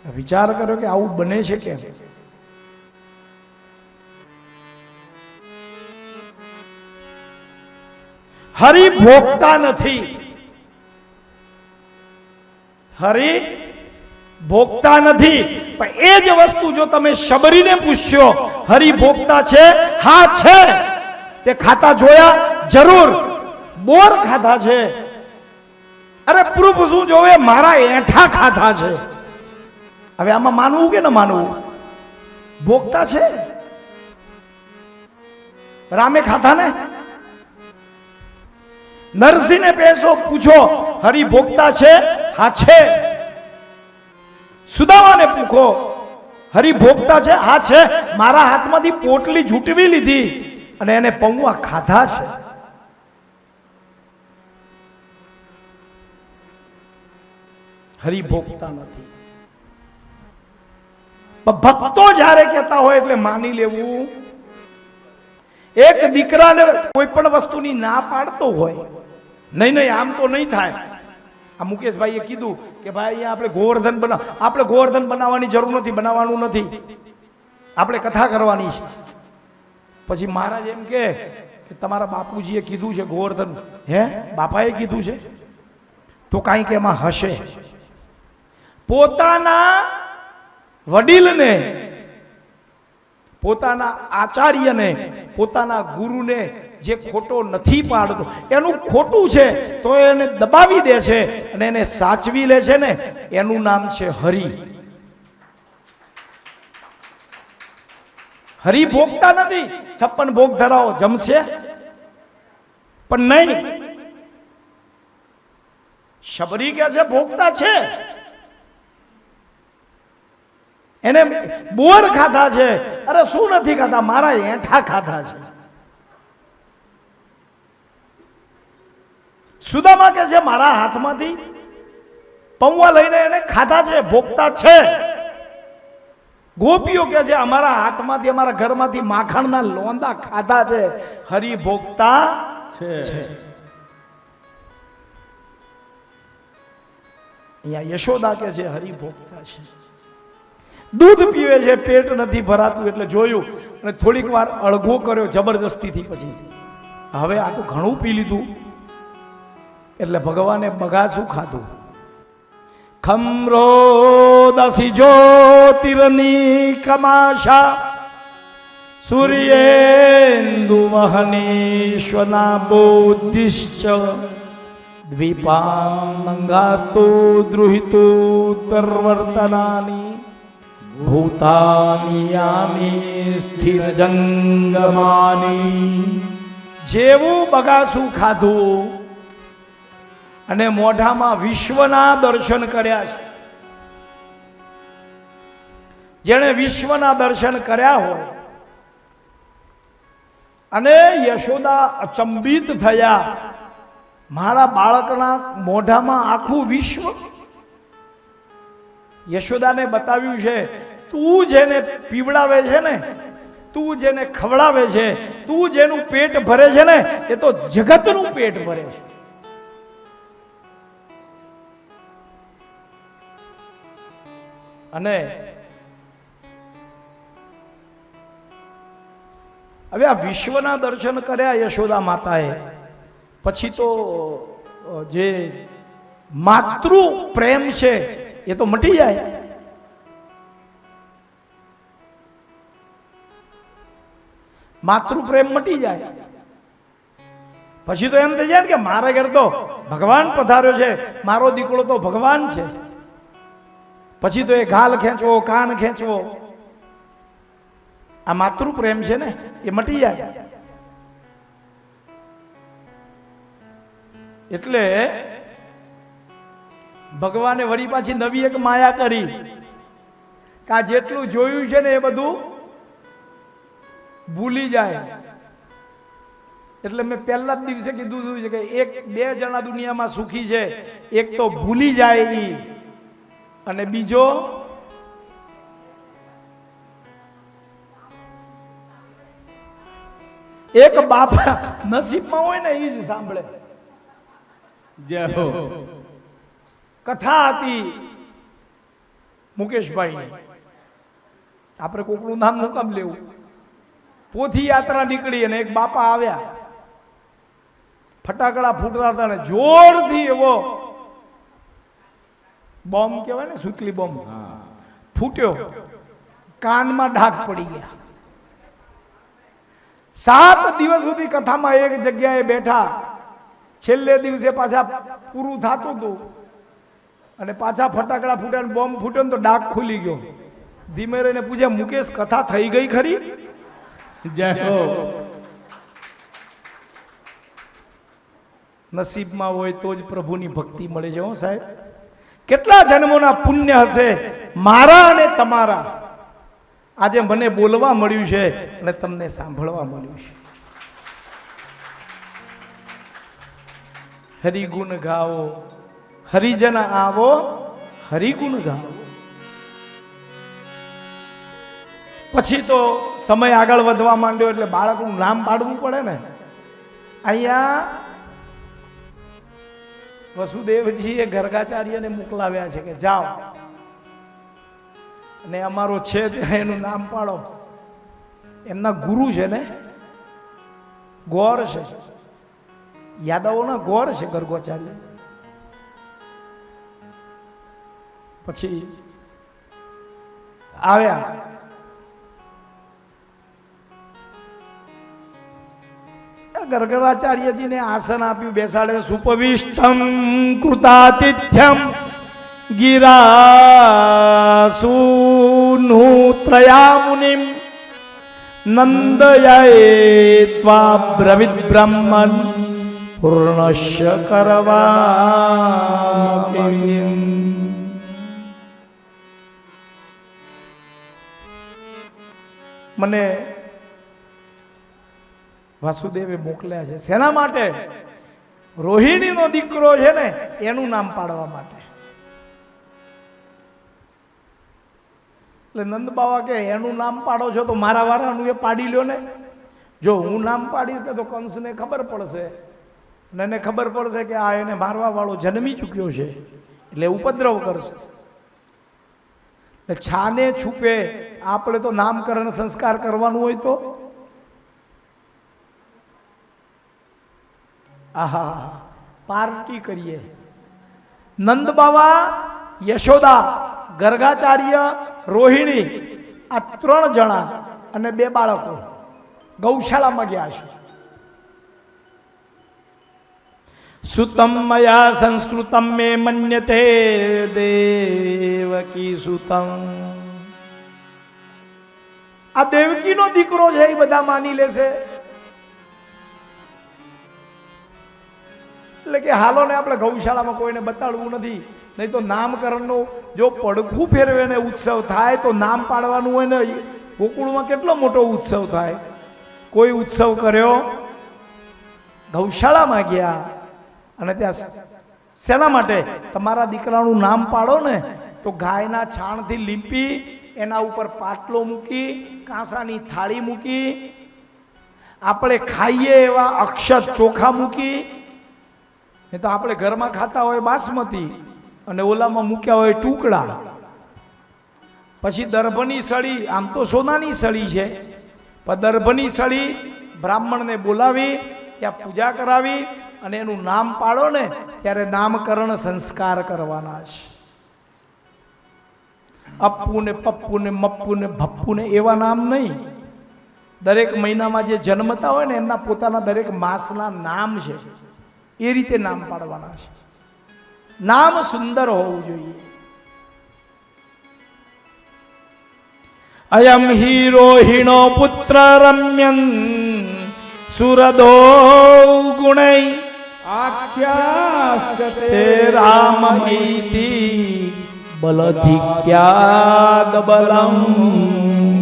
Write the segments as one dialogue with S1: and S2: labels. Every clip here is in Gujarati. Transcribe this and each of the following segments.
S1: વિચાર કરો કે આવું બને છે કેમ? હરિ ભોગતા નથી. હરિ ભોગતા નથી. પણ એ જ વસ્તુ જો તમે શબરીને પૂછશો હરિ ભોગતા છે? હા છે. તે ખાતા જોયા? જરૂર. બોર ખાધા છે. અરે પ્રૂફ શું જોવે? મારા એઠા ખાધા છે. હવે આમાં માનવું કે ન માનવું? ભોગતા છે. રામે ખાધા ને? નરસિંહને પેશો પૂછો હરિ ભોગતા છે? હા છે. સુદામાને પૂછો હરિ ભોગતા છે? હા છે. મારા હાથમાંથી પોટલી ઝૂંટવી લીધી અને એને પૌવા ખાધા છે. હરિ ભોગતા નથી. ભક્તો જ્યારે કહેતા હોય એટલે માની લેવું. એક દીકરાને કોઈ પણ વસ્તુની ના પાડતો હોય, નહીં નહીં આમ તો નહીં થાય. આ મુકેશભાઈએ કીધું કે ભાઈ અહીંયા આપણે ગોવર્ધન બનાવ. આપણે ગોવર્ધન બનાવવાની જરૂર નથી, બનાવવાનું નથી. આપણે કથા કરવાની છે. પછી મહારાજ એમ કે તમારા બાપુજીએ કીધું છે ગોવર્ધન. હે, બાપાએ કીધું છે? તો કાંઈક એમાં હશે. પોતાના વડીલને, પોતાના આચાર્યને, પોતાના ગુરુને જે ખોટો નથી પાડતો, એનું ખોટું છે તો એને દબાવી દે છે અને એને સાચવી લે છે ને, એનું નામ છે હરિ. હરિ ભોગતા નથી. 56 ભોગ ધરાવો જમશે પણ નહીં. શબરી કે છે ભોગતા છે. એને બોર ખાધા છે. અરે શું નથી ખાધા? મારા એઠા ખાધા છે. સુદામા કે છે મારા હાથમાંથી પૌવા લઈને એને ખાધા છે, ભોગતા છે. ગોપીઓ કે છે અમારા હાથમાંથી, અમારા ઘરમાંથી માખણના લોંદા ખાધા છે. હરિ ભોગતા છે. અહીંયા યશોદા કે છે હરિ ભોગતા છે. દૂધ પીવે છે, પેટ નથી ભરાતું એટલે જોયું અને થોડીક વાર અળગો કર્યો જબરજસ્તીથી. પછી હવે આ તો ઘણું પી લીધું એટલે ભગવાને બગાસું ખાધું. ખમરો દસી જ્યોતિરની કમાશા સૂર્યેન્દુ વહનીશ્વના બોધિશ્ચ દ્વીપાંગાસ્તુ દ્રુહિતુ તર્વર્તનાની ભૂતાની યાની સ્થિર જંગમાની. જેવું બગાસું ખાધું અને મોઢામાં વિશ્વના દર્શન કર્યા છે. જેણે વિશ્વના દર્શન કર્યા હોય અને યશોદા અચંબિત થયા, મારા બાળકના મોઢામાં આખું વિશ્વ. યશોદાને બતાવ્યું છે તું જેને પીવડાવે છે ને, તું જેને ખવડાવે છે, તું જેનું પેટ ભરે છે ને, એ તો જગતનું પેટ ભરે છે. અને હવે આ વિશ્વના દર્શન કર્યા યશોદા માતાએ, પછી તો જે માતૃ પ્રેમ છે એ તો મટી જાય. માતૃ પ્રેમ મટી જાય. પછી તો એમ થઈ જાય કે મારા ઘર તો ભગવાન પધાર્યો છે, મારો દીકરો તો ભગવાન છે. પછી તો એ ગાલ ખેંચવો, કાન ખેંચવો, આ માતૃ પ્રેમ છે ને એ મટી જાય. એટલે ભગવાને વળી પાછી નવી એક માયા કરી કે આ જેટલું જોયું છે ને એ બધું ભૂલી જાય. એટલે મેં પહેલા જ દિવસે કીધું હતું કે એક બે જણા દુનિયામાં સુખી છે, એક તો ભૂલી જાય ઈ, અને બીજો એક બાપા નસીબમાં હોય ને ઈ જ સાંભળે. જય હો. કથા હતી મુકેશભાઈ, આપણે કોકનું નામ નું કામ લેવું? પોથી યાત્રા નીકળી અને એક બાપા આવ્યા, ફટાકડા ફૂટતા હતા ને જોરથી એવો બોમ્બ કહેવાય ને, સુતલી બોમ્બ ફૂટ્યો, કાનમાં ડાઘ પડી ગયા. 7 દિવસ સુધી કથામાં એક જગ્યાએ બેઠા. છેલ્લે દિવસે પાછા પૂરું થતું હતું અને પાછા ફટાકડા ફૂટ્યા ને બોમ્બ ફૂટ્યો ને તો ડાઘ ખુલી ગયો. ધીમે રહીને પૂછ્યા, મુકેશ કથા થઈ ગઈ ખરી? જય હો. નસીબમાં હોય તો જ પ્રભુની ભક્તિ મળે છે. હો સાહેબ, કેટલા જન્મોના પુણ્ય હશે મારા અને તમારા, આજે મને બોલવા મળ્યું છે અને તમને સાંભળવા મળ્યું છે. હરિગુણ ગાઓ, હરિજન આવો, હરિગુણ ગાઓ. પછી તો સમય આગળ વધવા માંડ્યો એટલે બાળકનું નામ પાડવું પડે ને. અહીંયા વસુદેવજીએ ગર્ગાચાર્યને મોકલાવ્યા છે કે જાઓ અને અમારો છે ત્યાં એનું નામ પાડો. એમના ગુરુ છે ને, ગોર છે, યાદવોના ગોર છે ગર્ગાચાર્ય. પછી આવ્યા, ગર્ગાચાર્યજીને આસન આપ્યું, બેસાડે. સુપવિષ્ટમ કૃતાતિથ્યમ ગિરાસુનુત્રયા મુનિમ નંદયત્વા બ્રવિદ બ્રહ્મન પૂર્ણશ્ય કરવામુખિમ. મને વાસુદેવે મોકલ્યા છે. શેના માટે? રોહિણીનો દીકરો છે ને એનું નામ પાડવા માટે. એટલે નંદ બાવા કે એનું નામ પાડો છો તો મારા વારાનું એ પાડી લ્યો ને. જો હું નામ પાડીશ ને તો કંસને ખબર પડશે અને એને ખબર પડશે કે આ એને મારવા વાળો જન્મી ચૂક્યો છે એટલે ઉપદ્રવ કરશે. એટલે છાને છૂપે આપણે તો નામકરણ સંસ્કાર કરવાનું હોય તો આહા પાર્ટી કરીએ. નંદ બાવા, યશોદા, ગર્ગાચાર્ય, રોહિણી, આ 3 જણા અને 2 બાળકો ગૌશાળામાં ગયા છે. સુતમ મયા સંસ્કૃતમ મે મન્યતે દેવકી સુતમ. આ દેવકીનો દીકરો છે એ બધા માની લેશે. એટલે કે હાલો ને આપણે ગૌશાળામાં કોઈને બતાડવું નથી, નહીં તો નામકરણનું જો પડખું ફેરવે ને ઉત્સવ થાય તો નામ પાડવાનું હોય ને. ગોકુળમાં કેટલો મોટો ઉત્સવ થાય. કોઈ ઉત્સવ કર્યો, ગૌશાળામાં ગયા અને ત્યાં શેના માટે? તમારા દીકરાનું નામ પાડો ને તો ગાયના છાણથી લીંપી એના ઉપર પાટલો મૂકી, કાંસાની થાળી મૂકી, આપણે ખાઈએ એવા અક્ષત ચોખા મૂકી. નહીં તો આપણે ઘરમાં ખાતા હોય બાસમતી અને ઓલામાં મૂક્યા હોય ટુકડા. પછી દર્ભની સળી, આમ તો સોનાની સળી છે, પણ દર્ભની સળી બ્રાહ્મણને બોલાવી ત્યાં પૂજા કરાવી અને એનું નામ પાડો ને ત્યારે નામકરણ સંસ્કાર કરવાના છે. અપ્પુ ને પપ્પુ ને મપ્પુ ને ભપ્પુ ને એવા નામ નહીં. દરેક મહિનામાં જે જન્મતા હોય ને એમના પોતાના દરેક માસના નામ છે, એ રીતે નામ પાડવાના છે. નામ સુંદર હોવું જોઈએ. અયમ હિરોહિણો પુત્ર રમ્યન સુરદો ગુણૈ આખ્યાસ્તે રામમૈતિ બલધિક્યાદ બલમ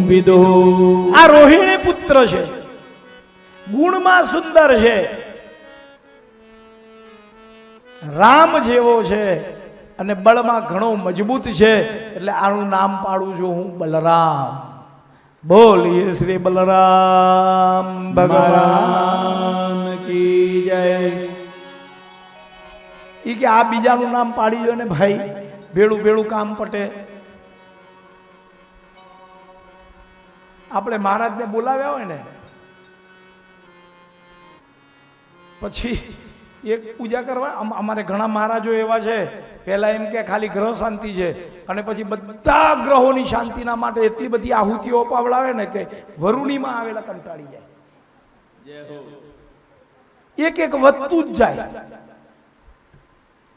S1: વિદો. આ રોહિણી પુત્ર છે, ગુણમાં સુંદર છે, રામ જેવો છે અને બળમાં ઘણો મજબૂત છે. એટલે આનું નામ પાડું છું હું બલરામ. બોલીએ શ્રી બલરામ ભગવાન કી જય. એ કે આ બીજાનું નામ પાડી લો ને ભાઈ, ભેળું ભેળું કામ પટે. આપણે મહારાજને બોલાવ્યા હોય ને પછી એક પૂજા કરવા, અમારે ઘણા મહારાજો એવા છે, પહેલા એમ કે ખાલી ગ્રહ શાંતિ છે અને પછી બધા ગ્રહોની શાંતિના માટે એટલી બધી આહુતિઓ પાવડાવે ને કે વરુણીમાં આવેલા કંટાળી જાય, એક એક વધતું જ જાય,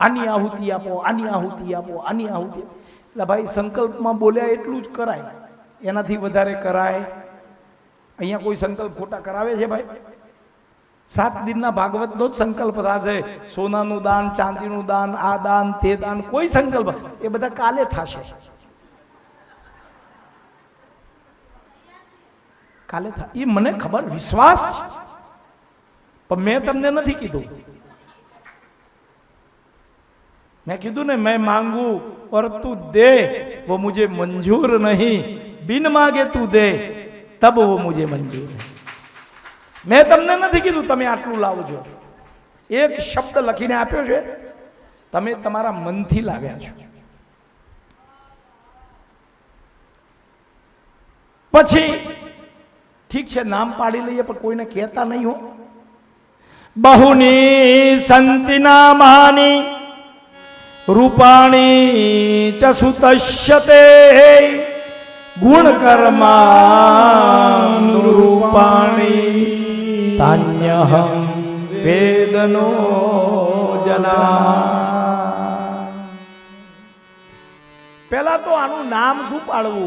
S1: આની આહુતિ આપો, આની આહુતિ આપો, આની આહુતિ. એટલે ભાઈ સંકલ્પમાં બોલ્યા એટલું જ કરાય, એનાથી વધારે કરાય. અહીંયા કોઈ સંકલ્પ ખોટા કરાવે છે ભાઈ? 7 દિનના ભાગવતનો જ સંકલ્પ થશે, સોનાનું દાન, ચાંદીનું દાન, આ દાન, તે દાન, કોઈ સંકલ્પ એ બધા કાલે થશે, કાલે થાય. એ મને ખબર, વિશ્વાસ છે, પણ મેં તમને નથી કીધું. मैं कीधु ने मैं मांगू और तू दे वो मुझे मंजूर नहीं, बिन मांगे तू दे तब वो मुझे मंजूर है. मैं तमने नहीं कीधु तमे आटलू लावजो, एक शब्द लखीने आप्यो छे, तमे तमारा मनथी लाव्या छो. पछी ठीक है नाम पाड़ी लईए पर कोईने कहता नहीं हो. बहुनी संति नामानी रूपाणी च सुतश्यते गुण कर्मानुरूपाणी तान्यहं वेदनो जना. पहला तो आनु नाम शू पाड़वू?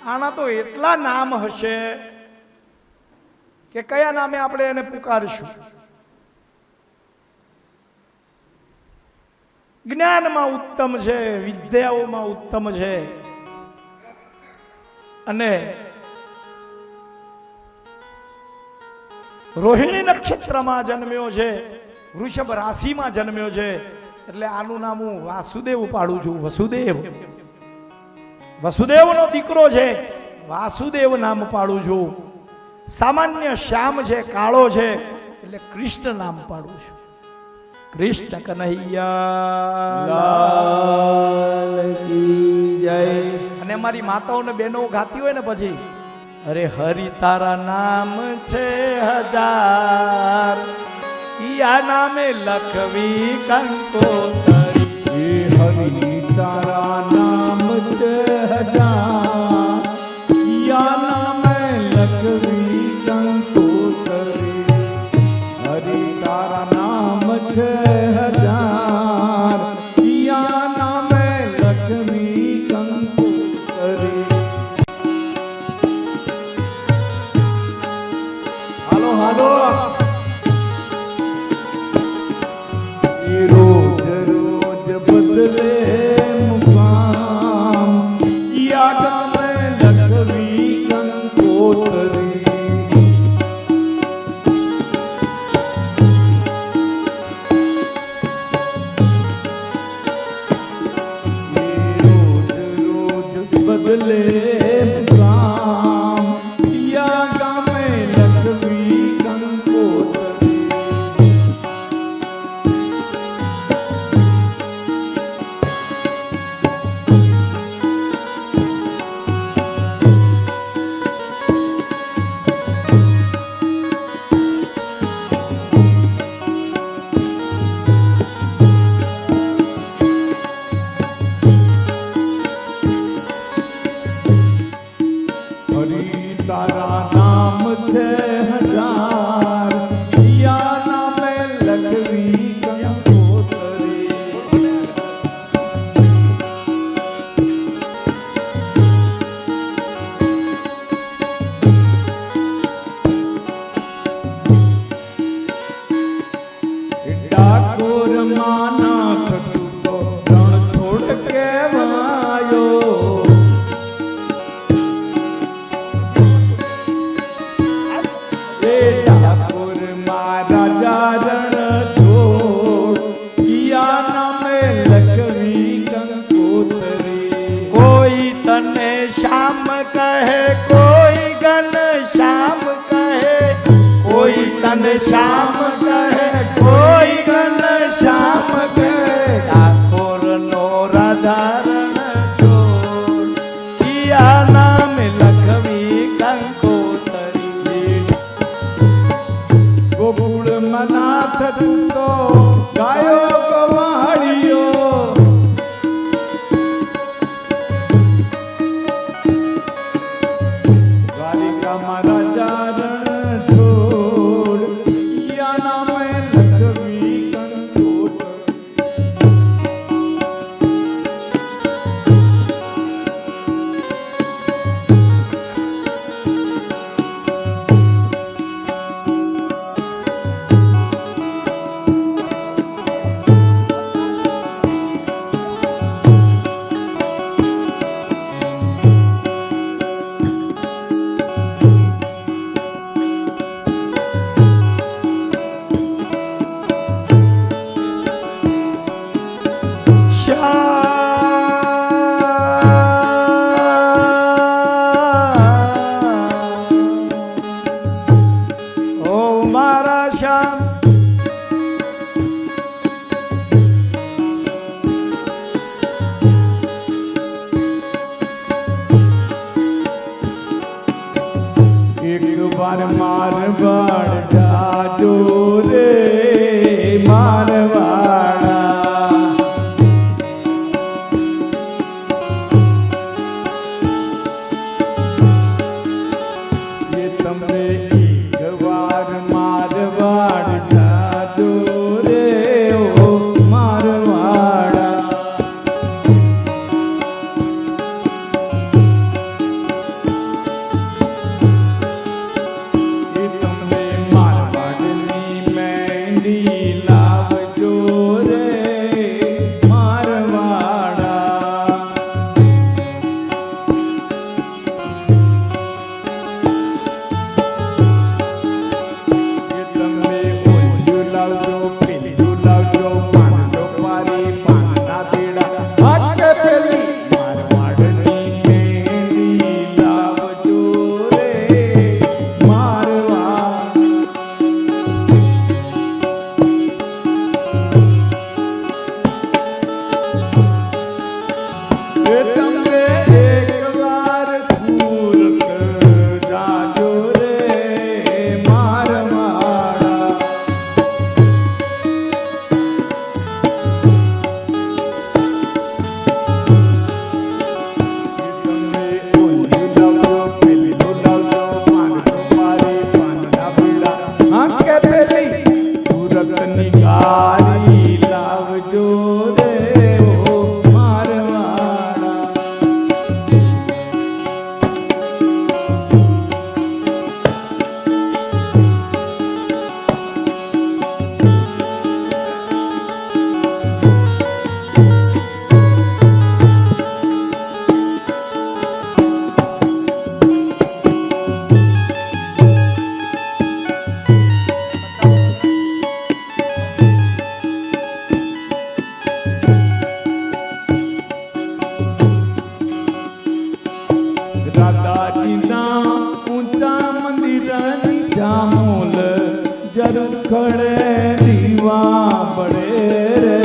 S1: आना तो एटला नाम हशे के कया नामे आपणे एने पुकारशुं. ज्ञान में उत्तम है, विद्याओं में उत्तम है, अने रोहिणी नक्षत्र में जन्म्यो है, वृषभ राशि में जन्म्यो है, એટલે આનું નામ હું વાસુદેવ પાડું છું. વસુદેવ, વસુદેવનો દીકરો છે, વાસુદેવ નામ પાડું છું. સામાન્ય શ્યામ છે, કાળો છે, એટલે કૃષ્ણ નામ પાડું છું. कृष्ण कन्हैया लाल की जय. અને અમારી માતાઓ ને બહેનો ગાતી હોય ને પછી, અરે હરિ તારા નામ છે 1000, ઈયા નામે લખવી કંકોતરી. હરિ તારા નામ છે 1000, ઈયા નામે લખવી કંકોતરી. હરિ તારા નામ છે 1000, ઈયા નામે લખવી કંકોતરી. હાલો હાલો. રોજ રોજ બદલે મુકામ, ઈયા નામે લખવી કંકોતરી. बदले राम या गामे लखवी कंकोतरी. तारा नाम છે 1000, ઈયા નામે લખવી કંકોતરી. ડાકોર માના ખટુ તો રણ છોડ કેવાયો. ठाकुर महाराजा रण छोड़, ईया नामे लखवी कंकोतरी. कोई तने श्याम कहे, कोई घन श्याम कहे, कोई तने श्याम कहे, कोई घन श्याम कहे. ठाकुर नो राजा रण छोड़, ईया नामे लखवी कंकोतरी.
S2: વાર મારવાડ જાજો રે મારવાડા એ તમને એક વાર મારવાડ જાજો રે ઓ મારવાડા ખડે દીવા પડે રે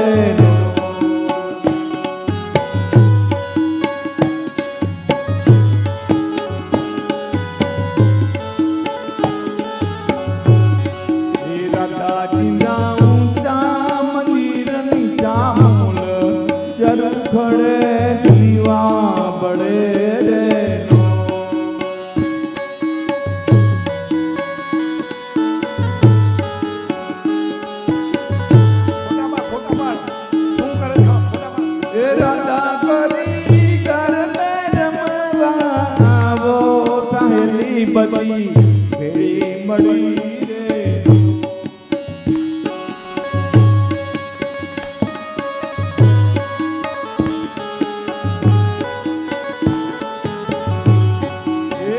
S2: રાધાજીના ઊંચા મંદિરની ચામુલ જરખડે દીવા પડે રે બધી ભેળી મળી રે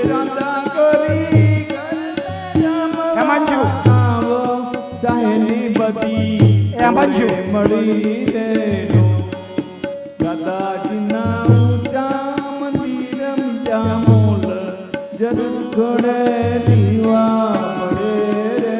S2: રાધા કરી આવો સહેલી બધી મળી રે દાદાજીના ઊંચા મંદિર જામોલ જરૂર ઘોડે દીવા પડે રે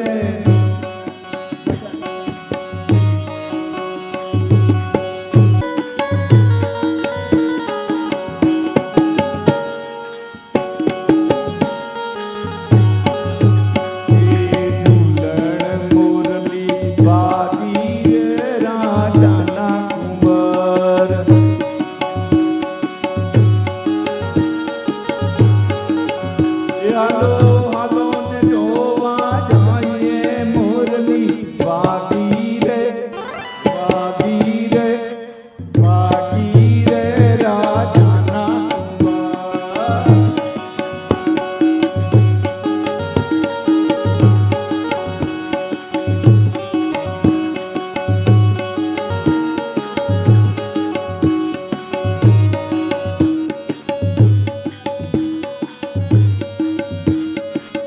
S2: દુલણ મોરલી વાગી રે રાજાના કુંવર હાલો હાલો ને જોવા જઈએ મોરલી વાગી રે રાજાના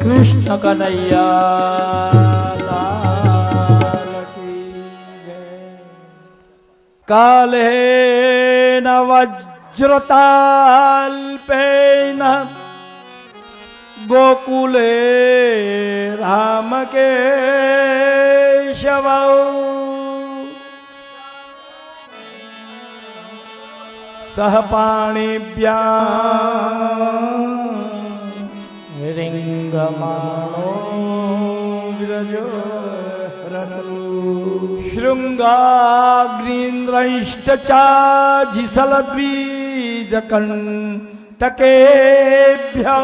S2: કૃષ્ણ કનૈયા લાલ કી જય.
S1: કાલે ન વજ્રતાલ્પેન ગોકુલે રામ કેશવ સહ પાણીભ્યા રિંગ
S2: શૃંગમાણો વિરજ રતુ
S1: શૃંગાગ્રીન્દ્રૈષ્ટચાજીસલદ્વીજકંટકેભ્ય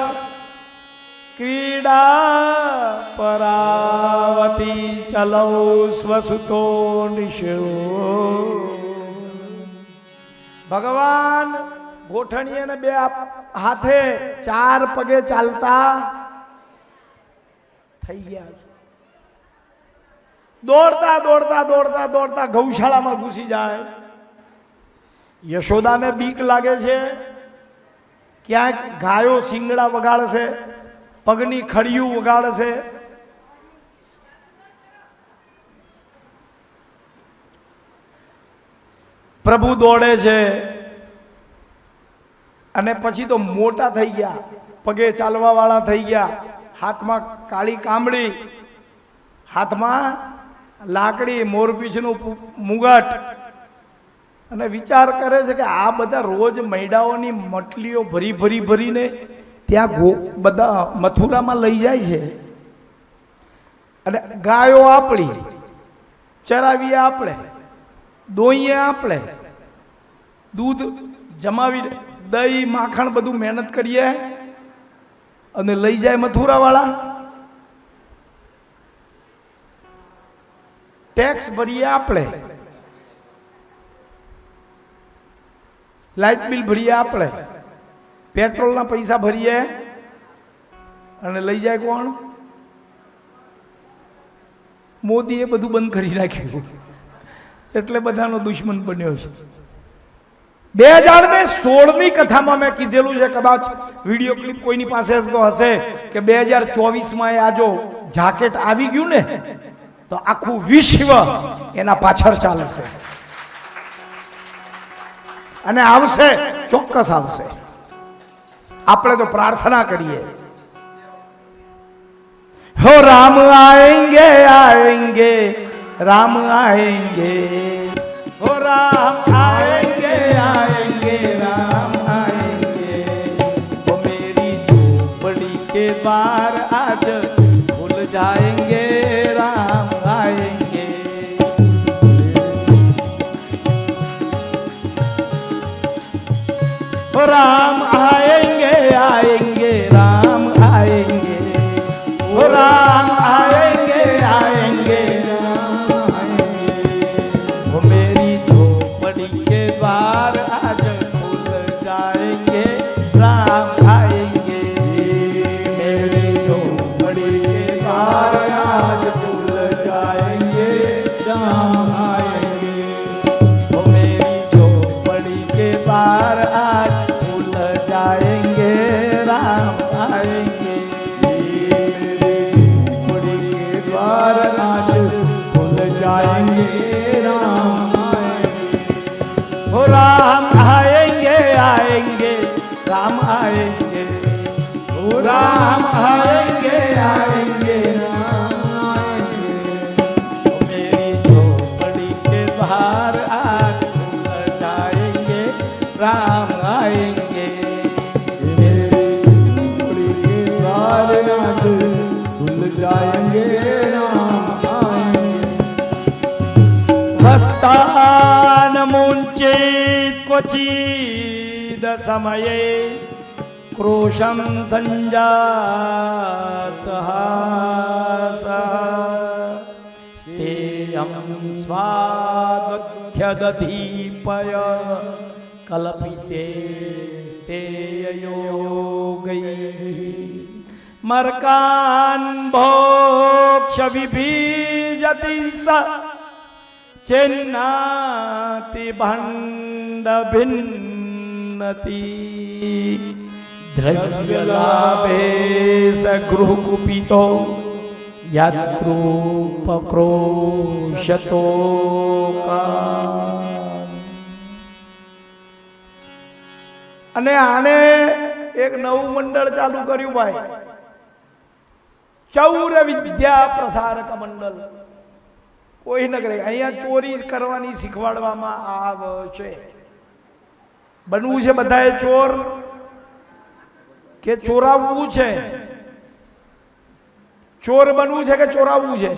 S1: ક્રીડા પરાવતી ચલૌ સ્વસુતો નિશો. ભગવાન ગોઠણી અને બે હાથે ચાર પગે ચાલતા થઈ ગયા. દોડતા દોડતા દોડતા દોડતા ગૌશાળામાં ઘૂસી જાય. યશોદાને બીક લાગે છે, ક્યાંક ગાયો શિંગડા વગાડશે, પગની ખડિયું વગાડશે. પ્રભુ દોડે છે અને પછી તો મોટા થઈ ગયા, પગે ચાલવા વાળા થઈ ગયા, હાથમાં કાળી કામળી, હાથમાં લાકડી, મોરપીંછનું મુગટ, અને વિચાર કરે છે કે આ બધા રોજ મૈડાઓની મટલીઓ ભરી ભરી ભરીને ત્યાં બધા મથુરામાં લઈ જાય છે, અને ગાયો આપણી, ચરાવીએ આપણે, દોઈએ આપણે, દૂધ જમાવી, દહીં માખણ બધું મહેનત કરીએ અને લઈ જાય મથુરા વાળા. ટેક્સ ભરીએ આપણે, લાઇટ બિલ ભરીએ આપણે, પેટ્રોલના પૈસા ભરીએ અને લઈ જાય કોણ? મોદીએ બધું બંધ કરી નાખ્યું એટલે બધાનો દુશ્મન બન્યો છે. 2016ની કથામાં મેં કીધેલું છે, કદાચ વિડીયો ક્લિપ કોઈની પાસે તો હશે, કે 2024માં આ જો જાકેટ આવી ગયું ને તો આખું વિશ્વ એના પાછળ ચાલશે અને આવશે, ચોક્કસ આવશે. આપણે તો પ્રાર્થના કરીએ, હો રામ આएंगे आएंगे राम आएंगे, हो राम आएंगे आएंगे राम आएंगे, वो मेरी झोपड़ी के द्वार आज खुल जाएंगे राम आएंगे. हो राम आएंगे आएंगे राम आएंगे, हो राम आएंगे आएंगे राम आएंगे, वो मेरी झोपड़ी के द्वार आज खुल जाएंगे राम आएंगे, मेरी झोपड़ी के द्वार आज खुल जाएंगे राम आएंगे, वो मेरी झोपड़ी के द्वार आज खुल जाएंगे राम आएंगे, द्वार आज खुल जाएंगे राम आएंगे. हो राम आएंगे आएंगे राम आएंगे, हो राम आएंगे आएंगे राम आएंगे, मेरी झोपड़ी के बाहर आज खुल जाएंगे राम आएंगे, मेरी झोपड़ी के बाहर आज खुल जाएंगे राम आएंगे. वस्तान मुंचेत क्वचिद समये क्रोशं संजातः स्तेयं स्वागत्यदधीपय कल्पिते स्तेययोगैः मर्कान् भोक्ष विभीजति स चिन्नाति भण्ड भिन्नति द्रव्यलाभे स गृहकुपितो यत्कृपक्रोशतो અને આને એક નવું મંડળ ચાલુ કર્યું ભાઈ, ચૌર વિદ્યા પ્રસારક મંડળ. કોઈ ન કરે, અહીંયા ચોરી કરવાની શીખવાડવામાં આવે છે. બનવું છે બધાએ ચોર કે ચોરાવવું છે? ચોર બનવું છે કે ચોરાવવું છે?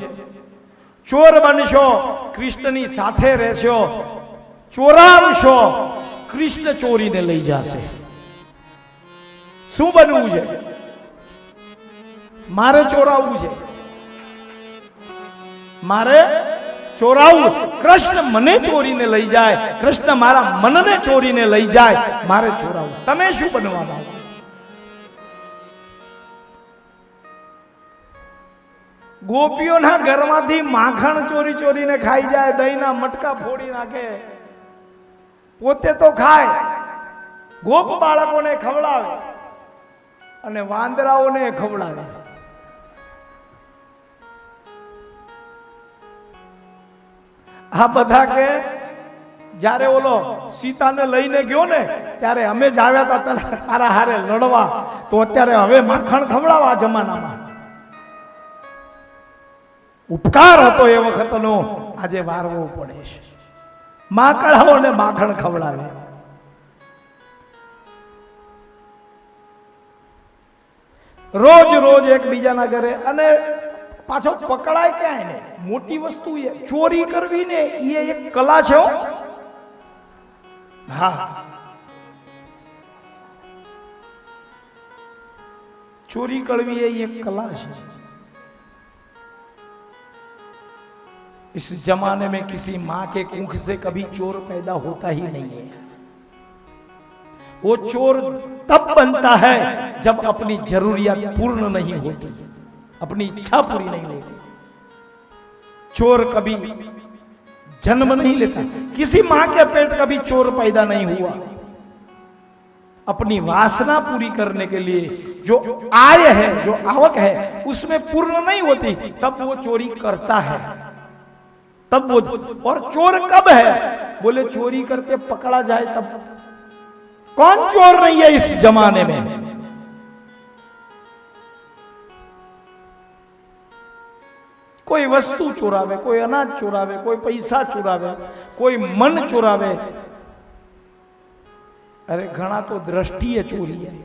S1: ચોર બનશો, કૃષ્ણની સાથે રહેશો. ચોરાવશો, કૃષ્ણ ચોરીને લઈ જશે. શું બનવું છે? મારે ચોરાવવું છે, મારે ચોરાવવું. કૃષ્ણ મને ચોરીને લઈ જાય, કૃષ્ણ મારા મનને ચોરીને લઈ જાય, મારે ચોરાવવું. તમે શું બનવાના? ગોપીઓના ઘરમાંથી માખણ ચોરી ચોરીને ખાઈ જાય, દહીંના મટકા ફોડી નાખે, પોતે તો ખાય, ગોપ બાળકોને ખવડાવે અને વાંદરાઓને ખવડાવે. આ બધા કે જ્યારે ઓલો સીતાને લઈને ગયો ને ત્યારે અમે જ આવ્યા હતા તારા હારે લડવા, તો અત્યારે હવે માખણ ખવડાવવા જમાનામાં. ઉપકાર હતો એ વખતનો આજે વારવો પડે છે. માકડાઓને માખણ ખવડાવે. રોજ રોજ એકબીજાના ઘરે, અને પાછો પકડાય ક્યાંય ને. મોટી વસ્તુ એ ચોરી કરવી ને, એ એક કલા છે. હા, ચોરી કરવી એ એક कला है. इस जमाने में किसी माँ के कुख से कभी चोर पैदा होता ही नहीं है. वो चोर तब बनता है जब अपनी जरूरियात पूर्ण नहीं होती, अपनी इच्छा पूरी नहीं होती. चोर कभी जन्म नहीं लेता. किसी मां के पेट कभी चोर पैदा नहीं हुआ. अपनी वासना पूरी करने के लिए जो आय है, जो आवक है, उसमें पूर्ण नहीं होती, तब वो चोरी करता है. तब वो, और चोर कब है? बोले चोरी करते पकड़ा जाए तब. कौन चोर नहीं है इस जमाने में? कोई वस्तु चोरावे, कोई अनाज चोरावे, कोई पैसा चोरावे, कोई मन चोरावे. अरे घना तो दृष्टिए चोरी है.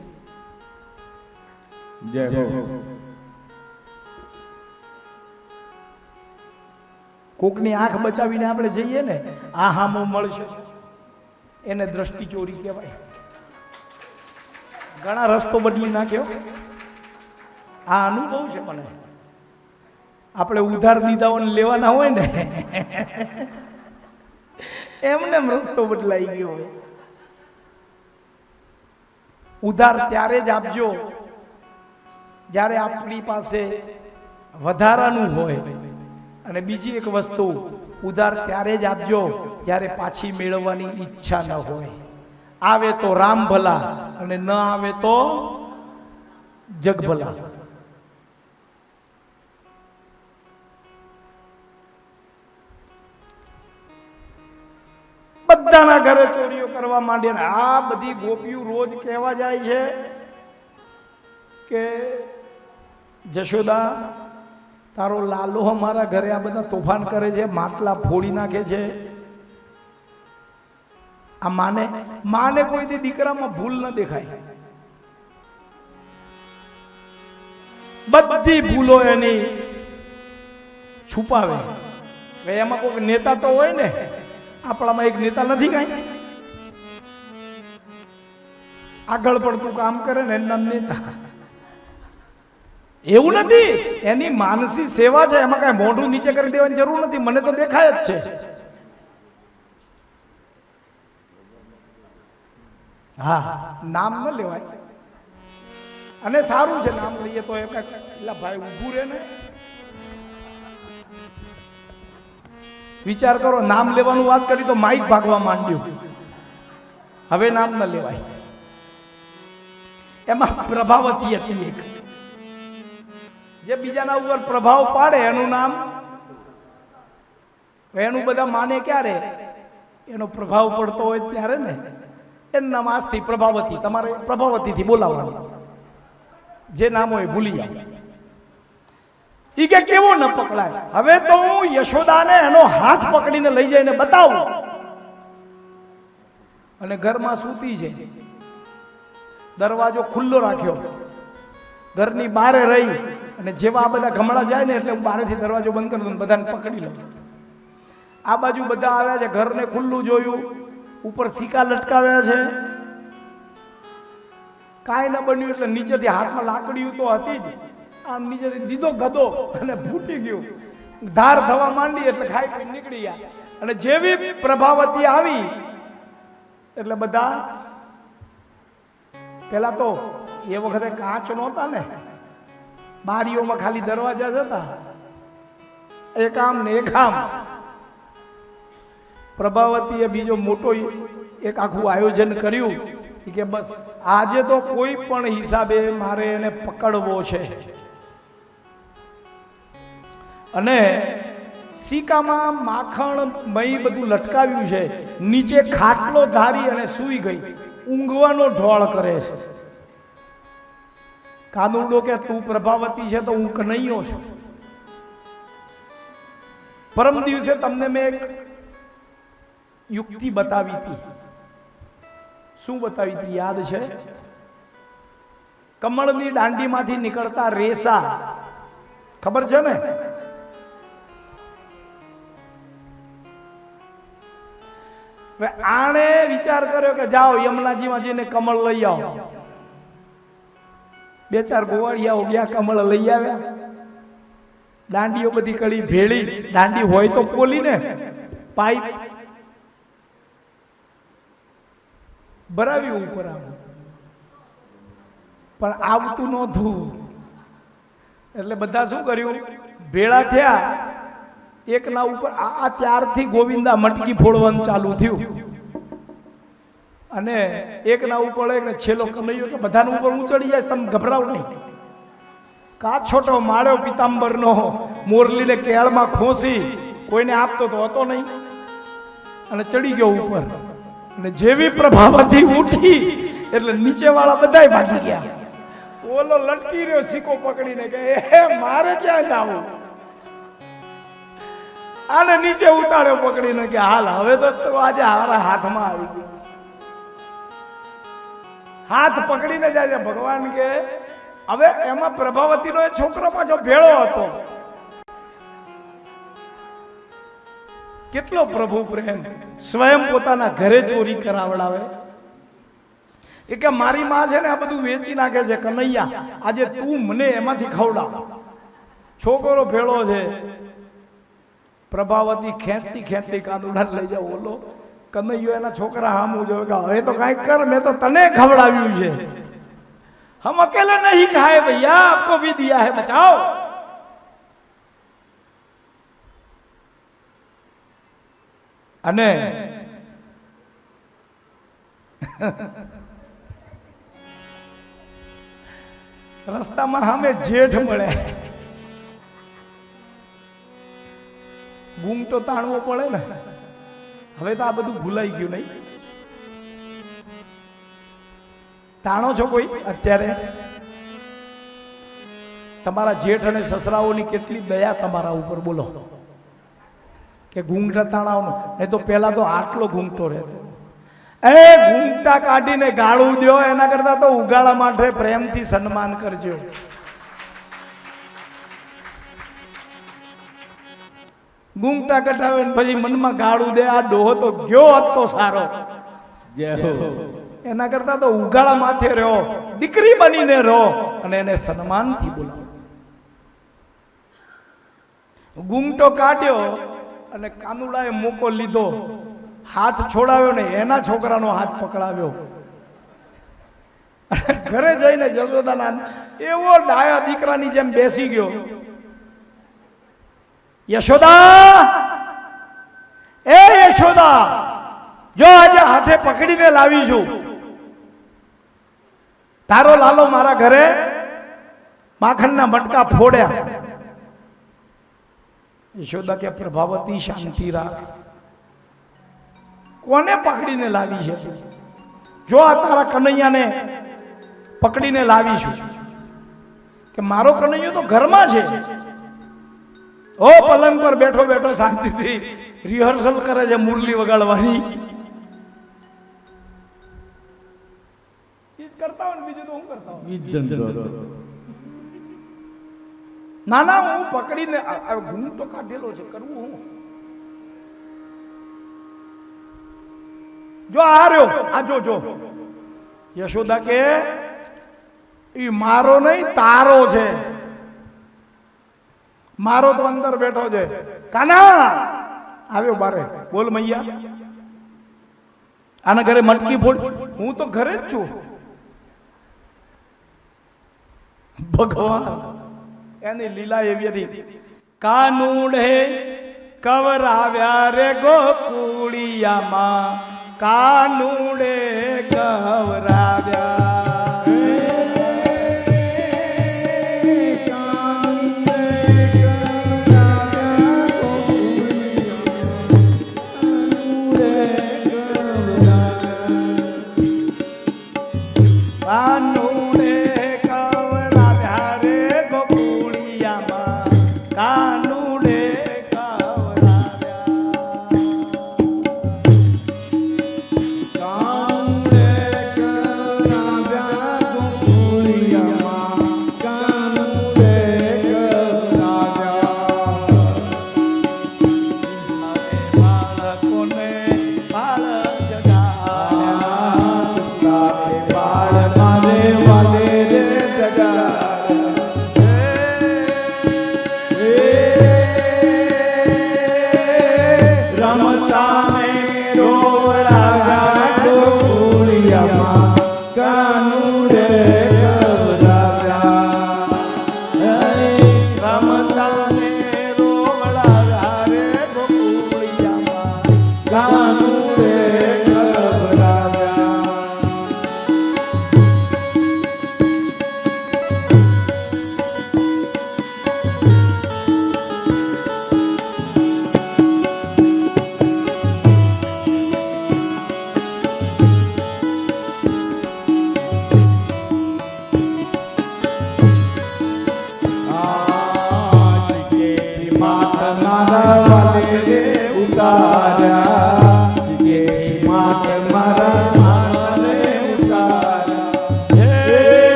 S2: जय हो.
S1: કોકની આંખ બચાવીને આપણે જઈએ ને, આ હામો મળશે, એને દ્રષ્ટિ ચોરી કહેવાય. ઘણા રસ્તો બદલી નાખ્યો. આ અનુભવ છે મને. આપણે ઉધાર દીધાઓને લેવાના હોય ને, એમને રસ્તો બદલાઈ ગયો હોય. ઉધાર ત્યારે જ આપજો જ્યારે આપણી પાસે વધારાનું હોય. અને બીજી એક વસ્તુ, ઉધાર ત્યારે જ આપજો જ્યારે પાછી મેળવવાની ઈચ્છા ન હોય. આવે તો રામ ભલા અને ન આવે તો જગ ભલા. બધાના ઘરે ચોરીઓ કરવા માંડ્યા. આ બધી ગોપીઓ રોજ કહેવા જાય છે કે જશોદા, તારો લાલો અમારા ઘરે આ બધા તોફાન કરે છે, માટલા ફોડી નાખે છે. આ માને કોઈ દી દીકરામાં ભૂલ ન દેખાય. બધી ભૂલો એની છુપાવે. એમાં કોઈ નેતા તો હોય ને, આપણામાં એક નેતા નથી કઈ આગળ પડતું કામ કરે ને, એનું નામ નેતા. એવું નથી, એની માનસી સેવા છે, એમાં કઈ મોઢું નીચે કરી દેવાની જરૂર નથી. મને તો દેખાય જ છે. હા, નામ ન લેવાય. અને સારું છે નામ લઈએ તો. એલા ભાઈ ઊભું રહે ને, વિચાર કરો. નામ લેવાનું વાત કરી તો માઇક ભાગવા માંડ્યું. હવે નામ ન લેવાય. એમાં પ્રભાવતી હતી એક, જે બીજાના ઉપર પ્રભાવ પાડે એનું નામ, એનું બધા માને ક્યારે? એનો પ્રભાવ પડતો હોય ત્યારે ને. એનું નામ આજથી પ્રભાવતી. તમારે પ્રભાવતીથી બોલાવવાનું. જે નામ હોય ભૂલી જાય. ઈ કે કેવો ન પકડાય. હવે તો હું યશોદાને એનો હાથ પકડીને લઈ જઈને બતાવું. અને ઘરમાં સૂતી છે, દરવાજો ખુલ્લો રાખ્યો, ઘરની બહાર રહી અને જેવા આ બધા ગમડા જાય ને એટલે હું બહારથી દરવાજો બંધ કરી દઉં, બધાને પકડી લઉં. આ બાજુ બધા આવ્યા છે, ઘરને ખુલ્લું જોયું, ઉપર સિક્કા લટકાવ્યા છે, કાંઈ ન બન્યું એટલે નીચેથી હાથમાં લાકડીયું તો હતી જ, આમ નીચેથી દીધો ગદો અને ફૂટી ગયું, ધાર થવા માંડી એટલે ખાઈ પી નીકળી ગયા. અને જેવી પ્રભાવતી આવી એટલે બધા, પેલા તો એ વખતે કાચ નહોતા ને, બારીઓમાં ખાલી દરવાજા જ હતા, એક આમ ને એક આમ. પ્રભાવતીએ બીજો મોટો એક આખું આયોજન કર્યું કે બસ આજે તો કોઈ પણ હિસાબે મારે એને પકડવો છે. અને સિક્કામાં માખણ મહી બધું લટકાવ્યું છે, નીચે ખાટલો ધારી અને સૂઈ ગઈ, ઊંઘવાનો ઢોળ કરે છે. કાનુડો કે તું પ્રભાવતી છે તો હું કનૈયો છું. પરમ દિવસે તમને મેં એક યુક્તિ બતાવી હતી. શું બતાવી હતી યાદ છે? કમળની દાંડીમાંથી નીકળતા રેસા ખબર છે ને? આણે વિચાર કર્યો કે જાઓ યમુનાજીમાં જઈને કમળ લઈ આવો. બે ચાર ગોવાળિયાઓ ગયા, કમળ લઈ આવ્યા, દાંડીઓ બધી કડી ભેળી, દાંડી હોય તો પોલી ને પાઇપ ભરાવી ઉપર આવું, પણ આવતું નહોતું. એટલે બધા શું કર્યું, ભેળા થયા, એકના ઉપર આ ત્યારથી ગોવિંદા મટકી ફોડવાનું ચાલુ થયું. અને એકના ઉપર એક છેલ્લો કનૈયો કે બધાના ઉપર હું ચડી જાય, તમે ગભરાવ નહીં. કાછોટો માળ્યો પિતાંબરનો, મોરલીને કેળમાં ખોસી, કોઈને આપતો તો હતો નહીં, અને ચડી ગયો ઉપર. અને જેવી પ્રભાવતી ઉઠી એટલે નીચે વાળા બધા ભાગી ગયા. ઓલો લટકી રહ્યો સિક્કો પકડીને કે મારે ક્યાં જાવું? આને નીચે ઉતાર્યો પકડીને કે હાલ હવે તો આજે હારા હાથમાં આવી ગયો. હાથ પકડીને જાય છે. ભગવાન કે હવે એમાં પ્રભાવતીનો એ છોકરો પાછો ભેળો હતો. કેટલો પ્રભુ પ્રેમ! સ્વયં પોતાના ઘરે ચોરી કરાવડાવે. એ કે મારી માં છે ને આ બધું વેચી નાખે છે, કનૈયા આજે તું મને એમાંથી ખવડાવ. છોકરો ભેળો છે. પ્રભાવતી ખેંચતી ખેંચતી કાંદુડા લઈ જાવ. ઓલો કનૈયો એના છોકરા હામું જોયો કે હવે તો કાંઈક કર, મેં તો તને ખવડાવ્યું છે. હમ અકેલે નહીં ખાए ભૈયા, આપકો ભી દિયા હૈ, બચાઓ. અને રસ્તામાં સામે જેઠ મળે. ગુંગ તો તાણવો પડે ને. હવે તો આ બધું ભૂલાઈ ગયું નહીં. તાણો છો કોઈ અત્યારે? તમારા જેઠ અને સસરાઓની કેટલી દયા તમારા ઉપર, બોલો કે ઘૂંઘટા તાણાવનો. એ તો પેલા તો આટલો ઘૂંઘતો રહેતો. એ ઘૂંઘટા કાઢીને ગાળું દો એના કરતા તો ઉગાડા માટે પ્રેમથી સન્માન કરજો. ઘૂંઘટા કઢાવે ને પછી મનમાં ગાળું દે, આ ડોહો તો ગયો હોત તો સારો. એના કરતા તો ઉગાડા માથે રહો, દીકરી બનીને રહો અને એને સન્માનથી બોલાવો. ઘૂંઘટો કાઢ્યો અને કાનુડાએ મોકો લીધો, હાથ છોડાવ્યો ને એના છોકરાનો હાથ પકડાવ્યો. ઘરે જઈને જશોદાના એવો ડાયા દીકરાની જેમ બેસી ગયો. યશોદા, એ યશોદા, જો આજે હાથે પકડીને લાવી છું. તારો લાલો મારા ઘરે માખણના મટકા ફોડ્યા. યશોદા કે પ્રભાવતી શાંતિ રાખ, કોને પકડીને લાવી છે? જો આ તારા કનૈયાને પકડીને લાવી છું. કે મારો કનૈયો તો ઘરમાં છે. ઓ પલંગ પર બેઠો બેઠો શાંતિથી રિહર્સલ કરે છે મુરલી વગાડવાની. કરતા હોય ને બીજું તો હું કરતા હોય. ના ના હું પકડીને ઘૂમ તો કાઢેલો છે, કરવું હું? જો આ રહ્યો, આ જો યશોદા કે ઈ મારો નહીં તારો છે. મારો તો અંદર બેઠો છે. કાના આવ્યો બારે, બોલ મૈયા. આના ઘરે મટકી ફોડ. હું તો ઘરે જ છું. ભગવાન એની લીલા એવી હતી. કાનુડે કવરાવ્યા રે ગોકુળિયામાં, કાનુડે કવરાવ્યા. કાનુડે કવરાવ્યા રે ગોકુળિયામાં, કાનુડે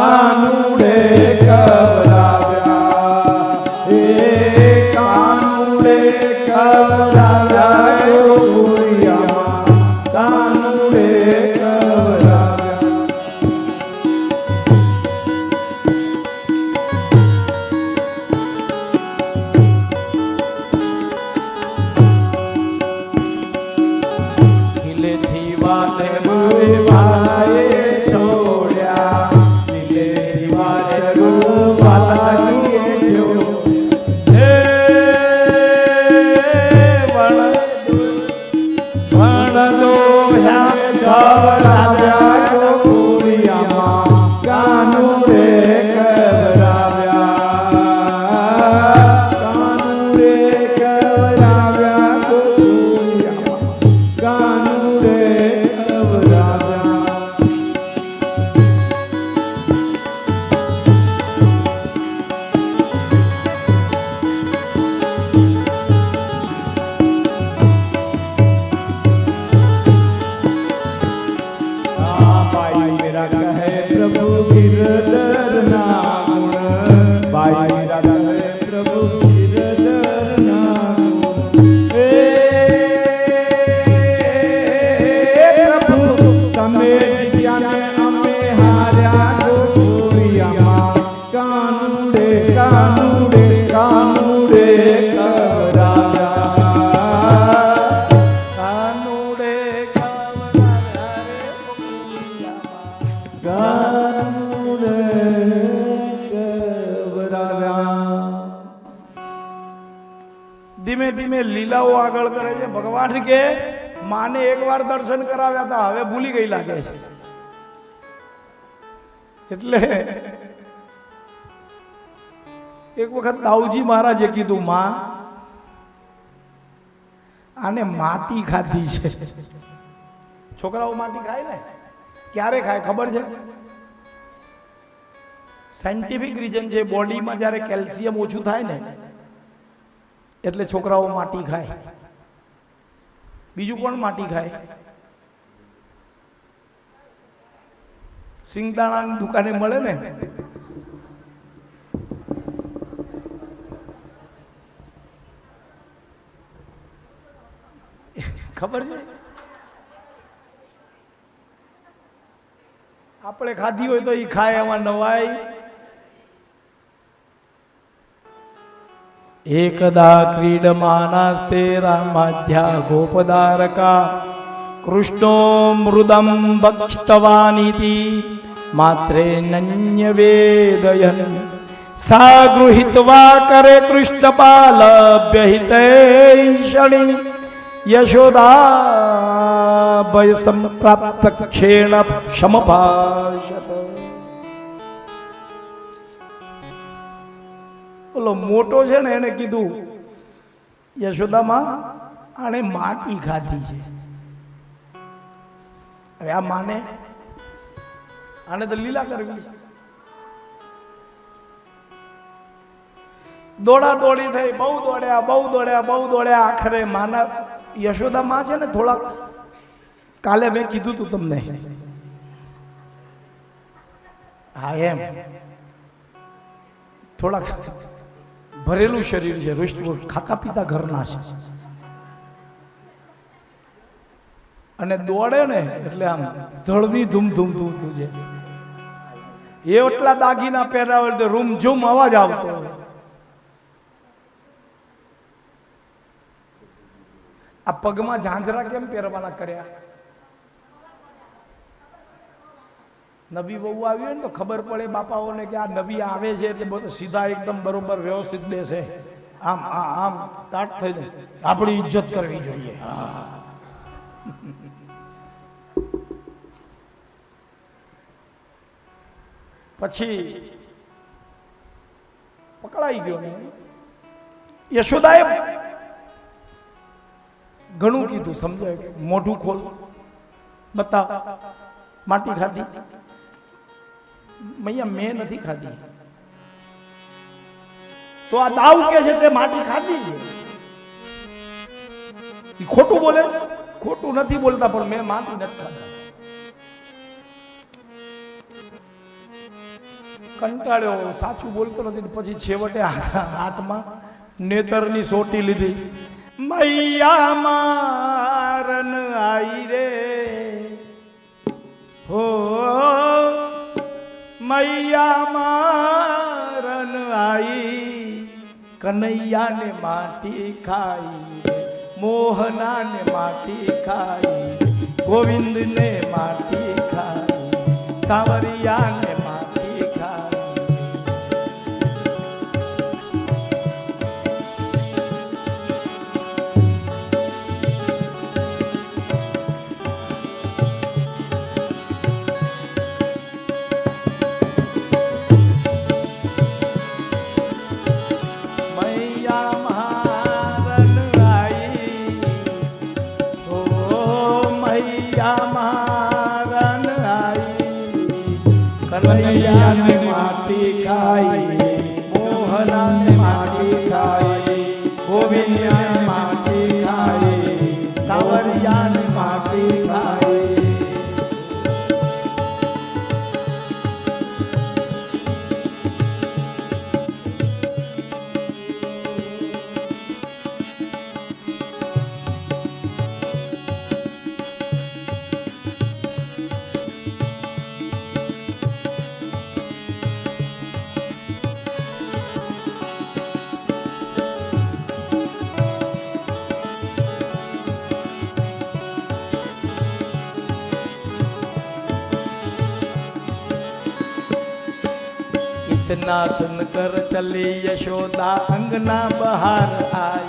S1: કાનુડે કવરાવ્યા, હે કાનુડે કવરાવ્યા ગોકુળિયામાં, કાનુડે કવરાવ્યા. ખીલેથી વાલે મારે વાલાએ છોડ્યા, ખીલેથી વાલે વાલાએ જો, હે વણદો હ્યા કવરાવ્યા ગોકુળિયામાં, કાનુડે કવરાવ્યા, કાનુડે કવરાવ્યા ગોકુળિયામાં, કાનુડે કવરાવ્યા. भाई मेरा कहे प्रभु गिरधर ना गुण, भाई मेरा कहे प्रभु गिरधर ना गुण, हे प्रभु તમે વિદ્યાને અમે હાર્યા ગોકુળિયામાં, કાનુડે કાનુડે કાનુડે કવરાવ્યા, કાનુડે કાનુડે કવરાવ્યા. ધીમે ધીમે લીલાઓ આગળ કરે છે. ભગવાન કે માને એકવાર દર્શન કરાવ્યા હતા, હવે ભૂલી ગઈ લાગે છે. એટલે એક વખત દાઉજી મહારાજે કીધું, માં આને માટી ખાધી છે. છોકરાઓ માટી ખાય ને, ક્યારે ખાય ખબર છે? સાયન્ટિફિક રીઝન છે. બોડીમાં જ્યારે કેલ્શિયમ ઓછું થાય ને એટલે છોકરાઓ માટી ખાય. બીજું કોણ માટી ખાય? સિંગદાણાની દુકાને મળે ને. ખબર છે? આપણે ખાધી હોય તો એ ખાય, એમાં નવાય. એકદા ક્રીડમાનાસ્તે રામાધ્યા ગોપદારકા કૃષ્ણો મૃદમ ભક્ષવાનિતિ માત્રે નન્ય વેદયન સા ગૃહિત્વા કરે કૃષ્ણપાલભ્ય હિતૈષણી યશોદા ભય સંપ્રાપ્ત ક્ષેણ ક્ષમભાષત. બોલો મોટો છે ને એને કીધું યશોદામાં આણે માટી ખાધી છે. હવે આ માને આને તો લીલા કરવી. દોડા દોડી થઈ, બહુ દોડ્યા. આખરે માના યશોદા માં છે ને થોડાક, કાલે મેં કીધું તું તમને, હા એમ થોડાક ભરેલું શરીર છે, હૃષ્ટપુષ્ટ, ખાતા પીતા ઘરના છે, અને દોડે ને એટલે આમ ધળની ધૂમ છે. એ એટલા દાગીના પહેરાવે તો રૂમ ઝૂમ અવાજ આવતો હોય. આ પગમાં ઝાંઝરા કેમ પહેરવાના કર્યા? નવી બહુ આવી હોય ને તો ખબર પડે બાપાઓને કે આ નવી આવે છે એટલે બધું સીધા એકદમ બરોબર વ્યવસ્થિત બેસે. આમ આમ કાટ થઈને આપણી ઇજ્જત કરવી જોઈએ. પછી પકડાઈ ગયો ને. યશોદાએ ઘણું કીધું, સમજાય? મોઢું ખોલ, બતાવ, માટી ખાધી? મૈયા મેં નથી ખાધી. તો આ દાવ કે છે તે માટી ખાધી છે. એ ખોટું બોલે? ખોટું નથી બોલતા, પણ મેં માટી નથી ખાધી. કંટાળ્યો, સાચું બોલતો નથી. પછી છેવટે હાથમાં નેતરની સોટી લીધી. મૈયા મારન આઈ રે હો, મૈયા મારન આઈ, કનૈયા ને માટી ખાઈ રે, મોહના ને માટી ખાઈ, ગોવિંદ ને માટી ખાઈ, સાવરિયા ને માટી ખાઈ. કનૈયા ને માટી ખાઈ, મોહના ને માટી ખાઈ, ગોવિંદ ને માટી ખાઈ, સાવરિયા ને માટી ખાઈ. इतना सुनकर चली यशोदा अंगना बहार आई.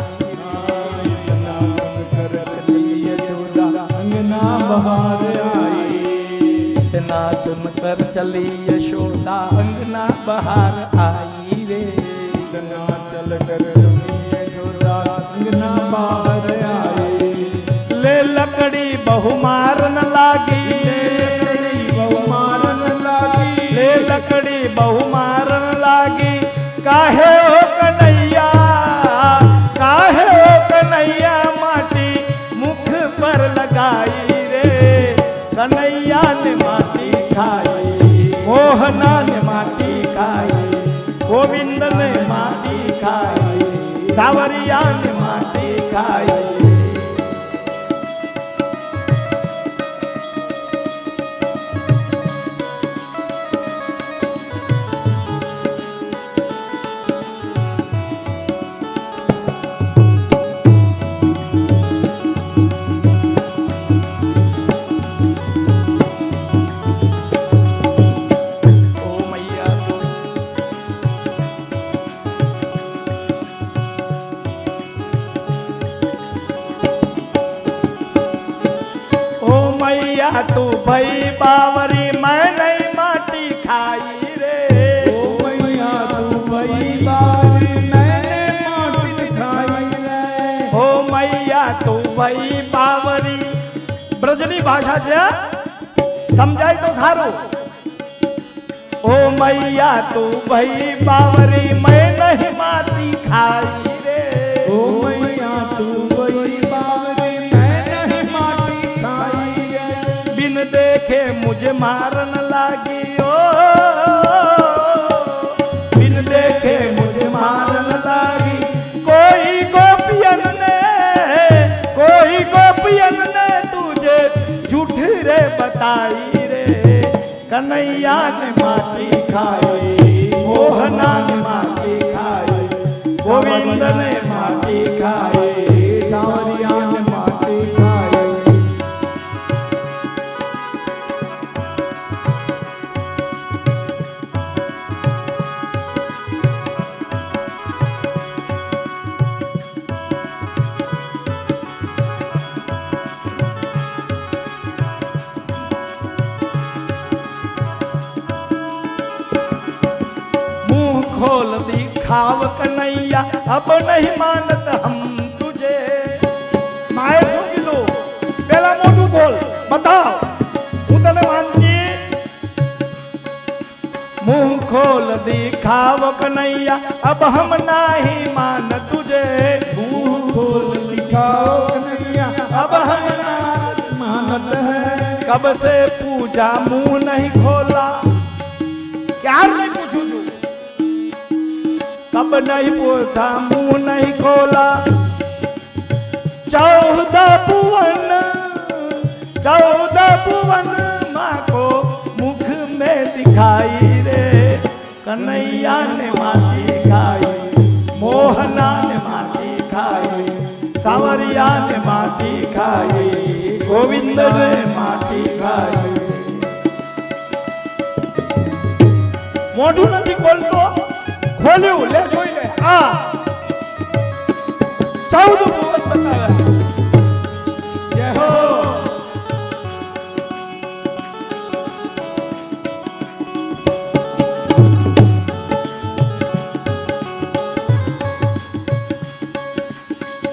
S1: इतना सुनकर चली यशोदा अंगना बहार आई. इतना सुनकर चली यशोदा अंगना बहार आई रे. इतना चलकर चली यशोदा अंगना बहार आई. ले लकड़ी बहु मारन लागी, ले लकड़ी बहु मारन लागी. काहे हो कन्हैया, काहे हो कन्हैया, माटी मुख पर સાવરિયાને માટી ખાઈ तू भाई बावरी मैं नहीं माटी खाई रे
S2: ओ मैया तू भाई बावरी मैंने माटी खाई रे
S1: ओ मैया तू भाई बावरी ब्रजनी भाषा છે સમજાય તો સારું ओ मैया तू भाई बावरी मैं नहीं माटी खाई रे
S2: ओ मैया तू भाई बावरी मैं नहीं माटी खाई रे
S1: बिन देखे मुझे मारन लागी ओ बिन देखे मुझे मारन लागी कोई गोपियन ने तुझे झूठ रे बताई रे कन्हैया ने माटी खाई मोहना ने माटी खाई गोविंद ने माटी खाई
S2: सावरिया ने माटी खाई
S1: खोल दिखाव कन्हैया अब नहीं मानत हम तुझे माए શું કીધું પેલા મોટું બોલ બતાવ હું તને માનતી मुंह खोल दिखाव कन्हैया अब हम नहीं मान तुझे
S2: मुंह खोल दिखाओ कन्हैया
S1: अब हम
S2: नहीं मानत है
S1: कब से पूजा मुंह नहीं खोला क्या नहीं पूछू छू कब नहीं पूछा मुंह नहीं खोला 14 भुवन माँ को मुख में दिखाई रे कन्हैया ने माटी खाई मोहना ने माटी खाई सावरिया ने माटी खाई गोविंद ने माटी खाई મોઢું નથી ખોલતો ખોલ્યું લે જોઈ લે આ 14 ભુવન બતાવ્યા જય હો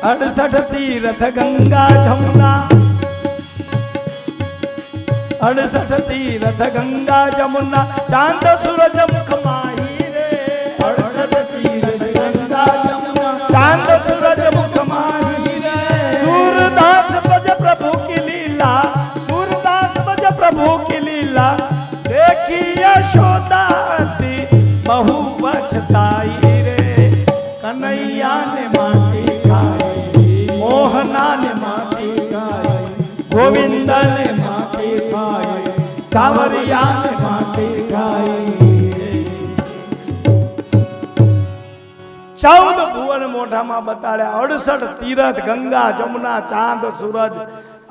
S1: अड़सठ तीर्थ गंगा जमुना 68 तीर्थ गंगा जमुना चांद सूरज मुख माही रे
S2: 68 तीर्थ गंगा जमुना
S1: चांद सूरज मुख माही रे सूरदास बज प्रभु की लीला सूरदास बज प्रभु की लीला देखी यशोदा बहु पछताई रे कन्हैया ने माटी खाई मोहना ने माटी खाई गोविंद ने माटी खाई सावरिया ने माटी खाई 14 ભુવન મોઢામાં બતાડ્યા 68 તીરથ ગંગા જમુના ચાંદ સૂરજ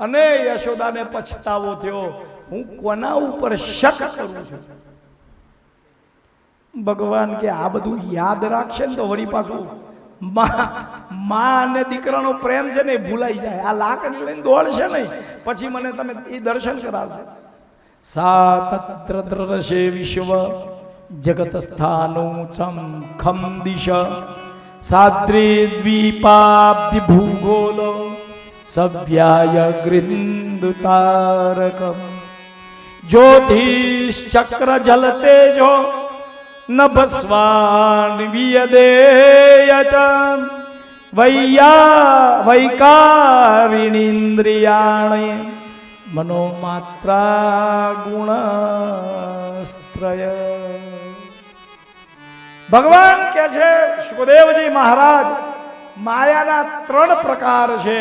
S1: અને યશોદાને પછતાવો થયો હું કોના ઉપર શક કરું છું ભગવાન કે આ બધું યાદ રાખશે ને તો વળી પાછું માં અને દીકરાનો પ્રેમ છે ને ભૂલાઈ જાય આ લાકડી લઈને દોડશે નહીં પછી મને તમે એ દર્શન કરાવશે સાતત્ર દ્રશે વિશ્વ જગત સ્થાનોચમ ખમ દિશ સાદ્રી દ્વીપાબ્ધિ ભૂગોલ સવ્યાય ગૃંદ તારકમ જ્યોતિશ્ચક્ર જલ તેજો નભસ્વાન વિયદેય ચ વૈકારિણીન્દ્રિયાણિ મનોમાત્રા ગુણસ્ત્રય ભગવાન કે છે સુખદેવજી મહારાજ માયાના 3 પ્રકાર છે.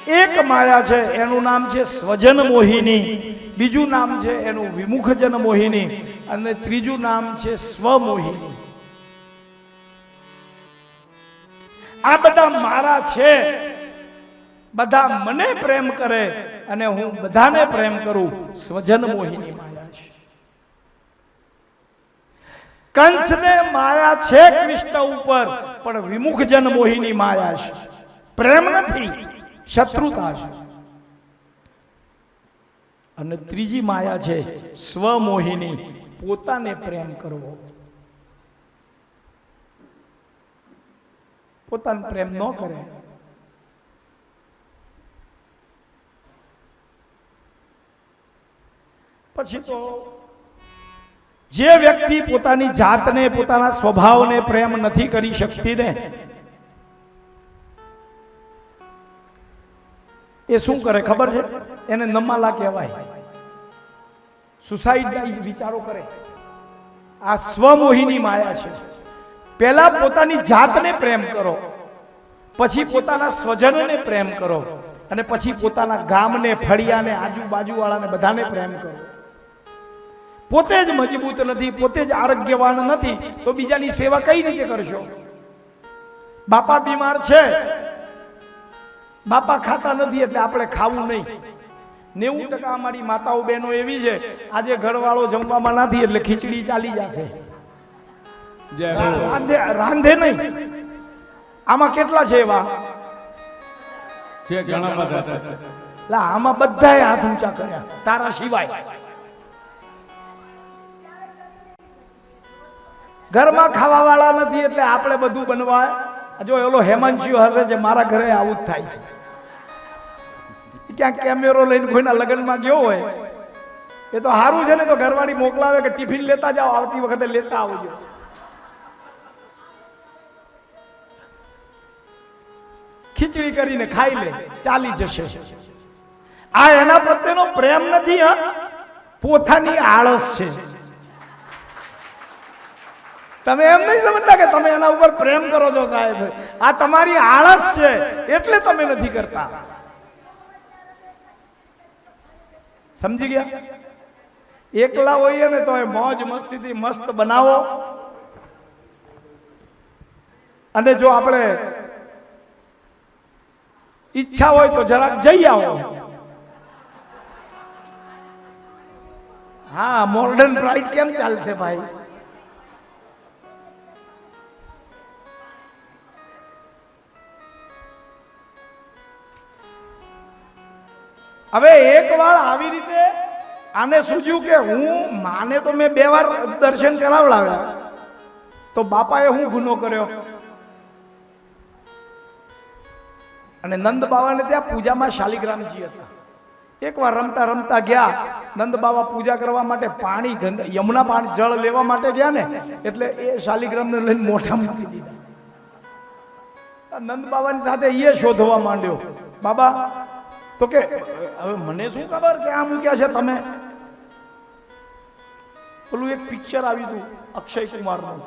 S1: એક માયા છે એનું નામ છે સ્વજન મોહિની, બીજું નામ છે એનું વિમુખજન મોહિની અને ત્રીજું નામ છે સ્વમોહિની. આ બધા મારા છે, બધા મને પ્રેમ કરે અને હું બધાને પ્રેમ કરું. સ્વજન મોહિની માયા છે. કંસને માયા છે કૃષ્ણ ઉપર, પણ વિમુખજન મોહિની માયા છે. પ્રેમ નથી, શત્રુતા છે. અને ત્રીજી માયા છે સ્વમોહિની, પોતાને પ્રેમ કરવો. પોતાને પ્રેમ ન કરે પછી તો જે વ્યક્તિ પોતાની જાતને, પોતાના સ્વભાવને પ્રેમ નથી કરી શકતી ને, એ શું કરે ખબર છે? એને નમાલા કહેવાય. સુસાઇડ વિચારો કરે. આ સ્વમોહિની માયા છે. પહેલા પોતાની જાતને પ્રેમ કરો, પછી પોતાના સ્વજનને પ્રેમ કરો, અને પછી પોતાના ગામને, ફળિયાને, આજુબાજુ વાળાને બધાને પ્રેમ કરો. પોતે જ મજબૂત નથી, પોતે જ આરોગ્યવાન નથી, તો બીજાની સેવા કઈ રીતે કરશો? બાપા બીમાર છે, બાપા ખાતા નથી એટલે આપણે ખાવું નહીં. 90% અમારી માતાઓ બહેનો એવી છે, આજે ઘરવાળો જમવામાં નથી એટલે ખીચડી ચાલી જશે, રાંધે નહીં. આમાં કેટલા છે એવા?
S2: ઘણા બધા છે.
S1: આમાં બધાએ હાથ ઊંચા કર્યા તારા સિવાય. ઘરમાં ખાવા વાળા નથી એટલે આપણે બધું બનવાય. જો એલો હેમાંશી હશે છે, મારા ઘરે આવું જ થાય છે. ક્યાંક કેમેરો લઈને કોઈના લગ્નમાં ગયો હોય, એ તો સારું છે ને, તો ઘરવાળી મોકલાવે કે ટિફિન લેતા જાઓ, આવતી વખતે લેતા આવજો. ખીચડી કરીને ખાઈ લે, ચાલી જશે. આ એના પ્રત્યેનો પ્રેમ નથી, હા, પોતાની આળસ છે. તમે એમ નહીં સમજતા કે તમે એના ઉપર પ્રેમ કરો છો સાહેબ. આ તમારી આળસ છે, એટલે તમે નથી કરતા. સમજી ગયા? એકલા હોઈએ ને તો એ મોજ મસ્તીથી મસ્ત બનાવો, અને જો આપણે ઈચ્છા હોય તો જરાક જઈ આવો. હા, મોર્ડન પ્રાઇડ કેમ ચાલશે ભાઈ? હવે એક વાર આવી રીતે આને સૂઝ્યું કે હું માને તો મેં 2 વાર દર્શન કરાવડાવ્યા, તો બાપાએ હું ગુનો કર્યો? અને નંદ બાવાને ત્યાં પૂજામાં શાલિગ્રામજી હતા. એકવાર રમતા રમતા ગયા નંદ બાવા પૂજા કરવા માટે, પાણી યમુના પાણી જળ લેવા માટે ગયા ને, એટલે એ શાલિગ્રામને લઈને મોઢા મૂકી દીધા. નંદ બાવાની સાથે એ શોધવા માંડ્યો. બાબા તો કે હવે મને શું ખબર કે આ મૂક્યા છે તમે? પેલું એક પિક્ચર આવ્યું હતું અક્ષય કુમારનું,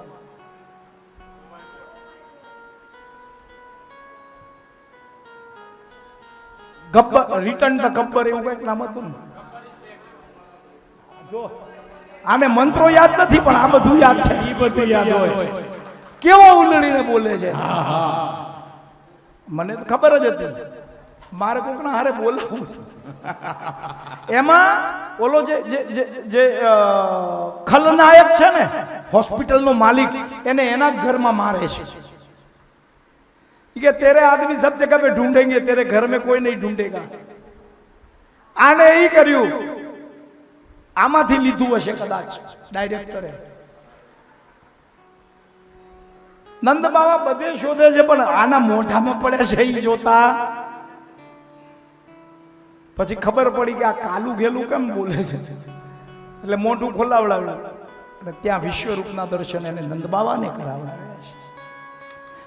S1: ગબ્બર, રિટર્ન ધ ગબ્બર, એવું કઈક નામ હતું ને. જો આને મંત્રો યાદ નથી, પણ આ બધું યાદ છે. એ બધું યાદ હોય. કેવો ઉલળીને બોલે છે. મને તો ખબર જ હતી, મારે કોકના હારે બોલાવું. એમાં ઓલો જે ખલનાયક છે ને, હોસ્પિટલનો માલિક, એને એના જ ઘરમાં મારે છે. कि तेरे आदमी सब जगह पे ढूंढेंगे, तेरे घर में कोई नहीं ढूंढेगा. आने ही કર્યું, આમાંથી લીધું હશે કદાચ ડાયરેક્ટરે. નંદ બાવા બધે શોધે છે, પણ આના મોઢામાં પડે છે એ જોતા પછી ખબર પડી કે આ કાલું ઘેલું કેમ બોલે છે. એટલે મોઢું ખોલાવડાવ્યું અને ત્યાં વિશ્વરૂપના દર્શન એને નંદ બાવાને કરાવડાવ્યા છે.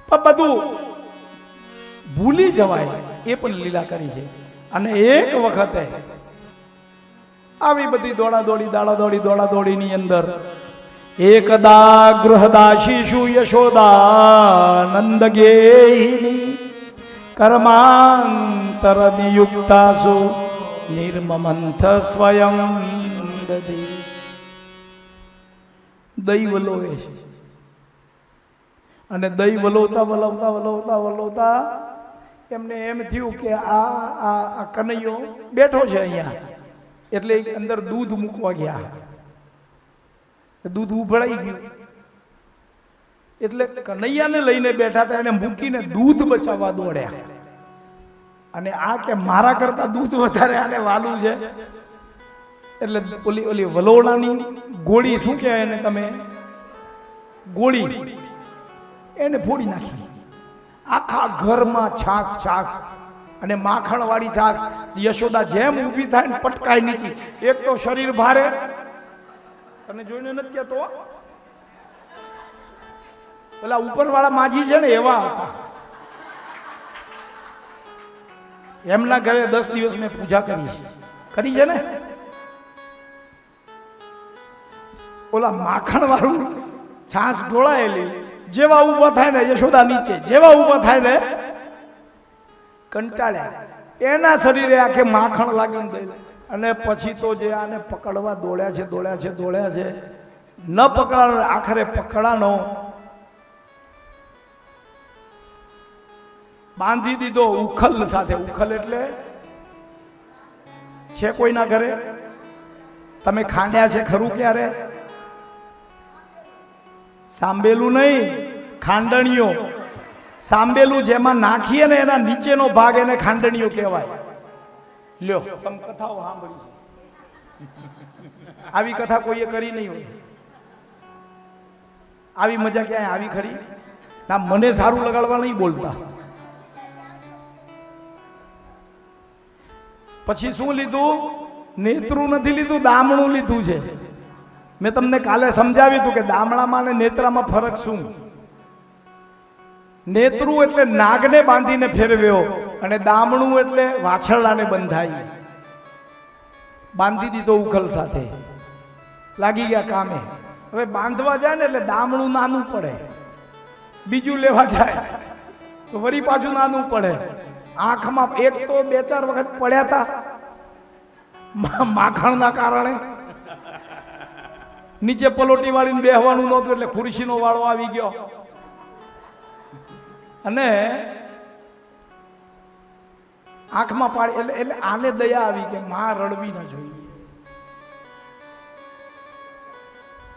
S1: પણ બધું ભૂલી જવાય એ પણ લીલા કરી છે. અને એક વખતે આવી બધી દોડાદોડી ની અંદર એકદા ગૃહદાશીષુ યશોદાનંદ ગેહિની કર્માંતર નિયુક્તાસુ નિર્મમંથ સ્વયં દધી. દહીં વલોવે છે અને દહીં વલોવતા વલોવતા વલોવતા વલોવતા એમને એમ થયું કે આ કનૈયો બેઠો છે અહીંયા, એટલે અંદર દૂધ મૂકવા ગયા. દૂધ ઉભરાઈ ગયું એટલે કનૈયાને લઈને બેઠા હતા, એને મૂકીને દૂધ બચાવવા દોડ્યા. અને આ કે મારા કરતા દૂધ વધારે આને વાલું છે, એટલે ઓલી ઓલી વલોણાની ગોળી, શું કહેવાય એને તમે, ગોળી, એને ફોડી નાખી. આખા ઘરમાં છાસ છાસ અને માખણ વાળી છાસ. યશોદા જેમ ઊભી થાય ને પટકાઈ નીચી. એક તો શરીર ભારે, તને જોઈને નથી કહેતો, પેલા ઉપરવાળા માજી છે ને એવા હતા. એમના ઘરે 10 દિવસ મેં પૂજા કરી છે ને. ઓલા માખણ વાળું છાસ ઢોળાયેલી, જેવા ઊભા થાય ને યશોદા નીચે, જેવા ઊભા થાય ને કંટાળ્યા. એના શરીરે આખે માખણ લાગીને ગયેલું. અને પછી તો જે આને પકડવા દોડ્યા છે ન પકડાનો, આખરે પકડાનો, બાંધી દીધો ઉખલ સાથે. ઉખલ એટલે છે કોઈના ઘરે? તમે ખાંડ્યા છે ખરું ક્યારે? સાંભેલું નહીં, ખાંડણીઓ. સાંભેલું જેમાં નાખીએ ને એના નીચેનો ભાગ એને ખાંડણીઓ કહેવાય. લ્યો, તમે કથાઓ સાંભળી છે, આવી કથા કોઈએ કરી નહીં હોય. આવી મજા ક્યાંય આવી ખરી? ના, મને સારું લગાડવા નહીં બોલતા. પછી શું લીધું? નેત્રું નથી લીધું, દામણું લીધું છે. મેં તમને કાલે સમજાવ્યું હતું કે દામણામાં અને નેત્રામાં ફરક શું. નેત્રું એટલે નાગને બાંધીને ફેરવ્યો, અને દામણું એટલે વાછરડાને બંધાઈ. બાંધી દીધો ઉખલ સાથે, લાગી ગયા કામે. હવે બાંધવા જાય ને એટલે દામણું નાનું પડે, બીજું લેવા જાય તો વળી પાછું નાનું પડે. આંખમાં એક તો 2-4 વખત પડ્યા હતા માખણના કારણે. નીચે પલોટી વાળીને બેહવાનું નહોતું એટલે ખુરશીનો વાળો આવી ગયો. અને આંખમાં પાડી એટલે આને દયા આવી કે માં રડવી ના જોઈએ.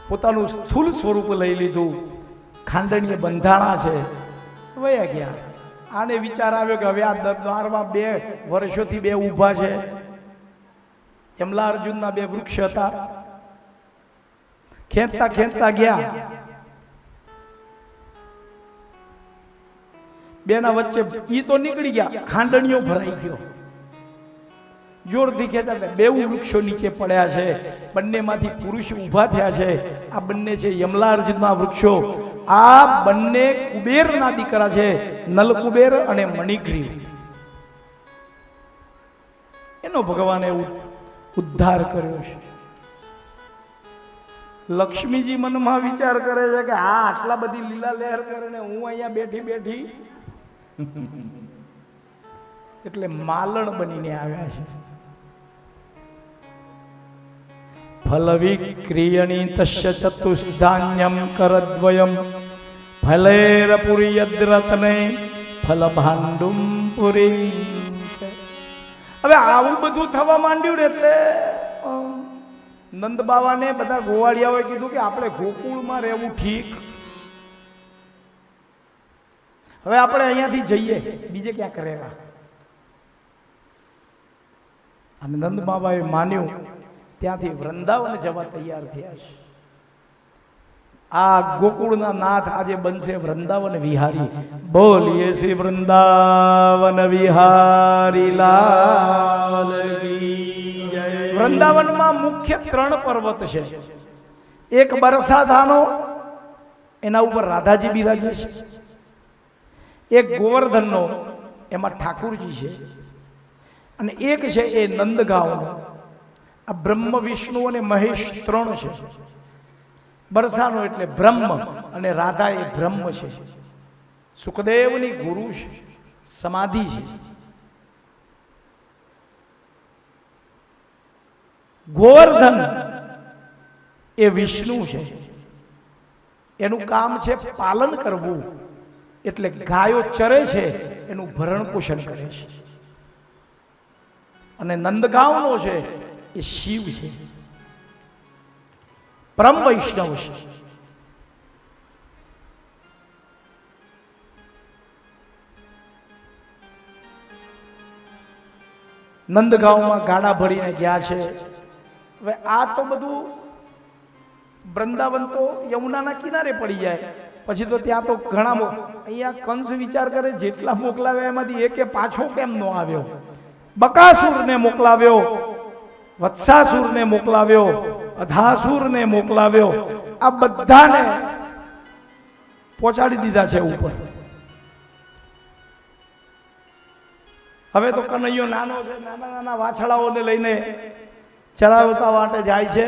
S1: પોતાનું સ્થૂલ સ્વરૂપ લઈ લીધું, ખાંડણીએ બંધાણા છે, વયા ગયા. આને વિચાર આવ્યો કે હવે આ દ્વારમાં 2 વર્ષોથી 2 ઊભા છે. યમલા અર્જુનના 2 વૃક્ષ હતા. ખેંચતા ખેંચતા ગયા, બેના વચ્ચે ઈ તો નીકળી ગયા, ખાંડણીઓ ભરાઈ ગયો. જોરથી ખેંચાતા 2 વૃક્ષો નીચે પડ્યા છે. બંનેમાંથી પુરુષ ઊભા થયા છે. આ બંને છે યમલા અર્જુનના વૃક્ષો. આ બંને કુબેરના દીકરા છે, નલકુબેર અને મણિગ્રીવ. એનો ભગવાને ઉદ્ધાર કર્યો છે. લક્ષ્મીજી મનમાં વિચાર કરે છે કે આ આટલા બધી લીલા લહેર કરે ને હું અહીંયા બેઠી બેઠી, એટલે માલણ બનીને આવ્યા છે. ફલ વિક્રિયણી તસ્ય ચતુષ્ધાન્યમ કરદ્વયમ ફલેર પુરીયદ્રતને ફલ ભાંડુમ પુરી. હવે આવું બધું થવા માંડ્યું ને એટલે નંદ બાવાને બધા ગોવાળિયાઓએ કીધું કે આપણે ગોકુળમાં રહેવું ઠીક. હવે આપણે અહીંયાથી જઈએ, બીજે ક્યાંક રહેવા. અને નંદ બાબાએ માન્યું, ત્યાંથી વૃંદાવન જવા તૈયાર થયા છે. આ ગોકુળના નાથ આજે બનશે વૃંદાવન વિહારી. બોલીએ શ્રી વૃંદાવન વિહારી લાલ કી જય. વૃંદાવનમાં મુખ્ય 3 પર્વત છે. એક બરસાધાનો, એના ઉપર રાધાજી બિરાજે છે. એક ગોવર્ધનનો, એમાં ઠાકુરજી છે. અને એક છે એ નંદગાંવ. આ બ્રહ્મ વિષ્ણુ અને મહેશ 3 છે. બરસાનો એટલે બ્રહ્મ અને રાધા એ બ્રહ્મ છે. સુખદેવની ગુરુ છે, સમાધિ છે. ગોવર્ધન એ વિષ્ણુ છે, એનું કામ છે પાલન કરવું, એટલે ગાયો ચરે છે એનું ભરણ પોષણ કરે છે. અને નંદગાંવનો છે એ શિવ છે, પરમ વૈષ્ણવ છે. નંદગાંવમાં ગાડા ભરીને ગયા છે. હવે આ તો બધું વૃંદાવન તો યમુનાના કિનારે પડી જાય, પછી તો ત્યાં તો ઘણા અહીંયા કંસ વિચાર કરે જેટલા મોકલાવ્યા એમાંથી એકે પાછો કેમ ન આવ્યો. બકાસુરને મોકલાવ્યો, વત્સાસુરને મોકલાવ્યો, અધાસુરને મોકલાવ્યો, આ બધાને પહોંચાડી દીધા છે ઉપર. હવે તો કનૈયો નાનો છે, નાના નાના વાછડાઓને લઈને ચરાવતા માટે જાય છે.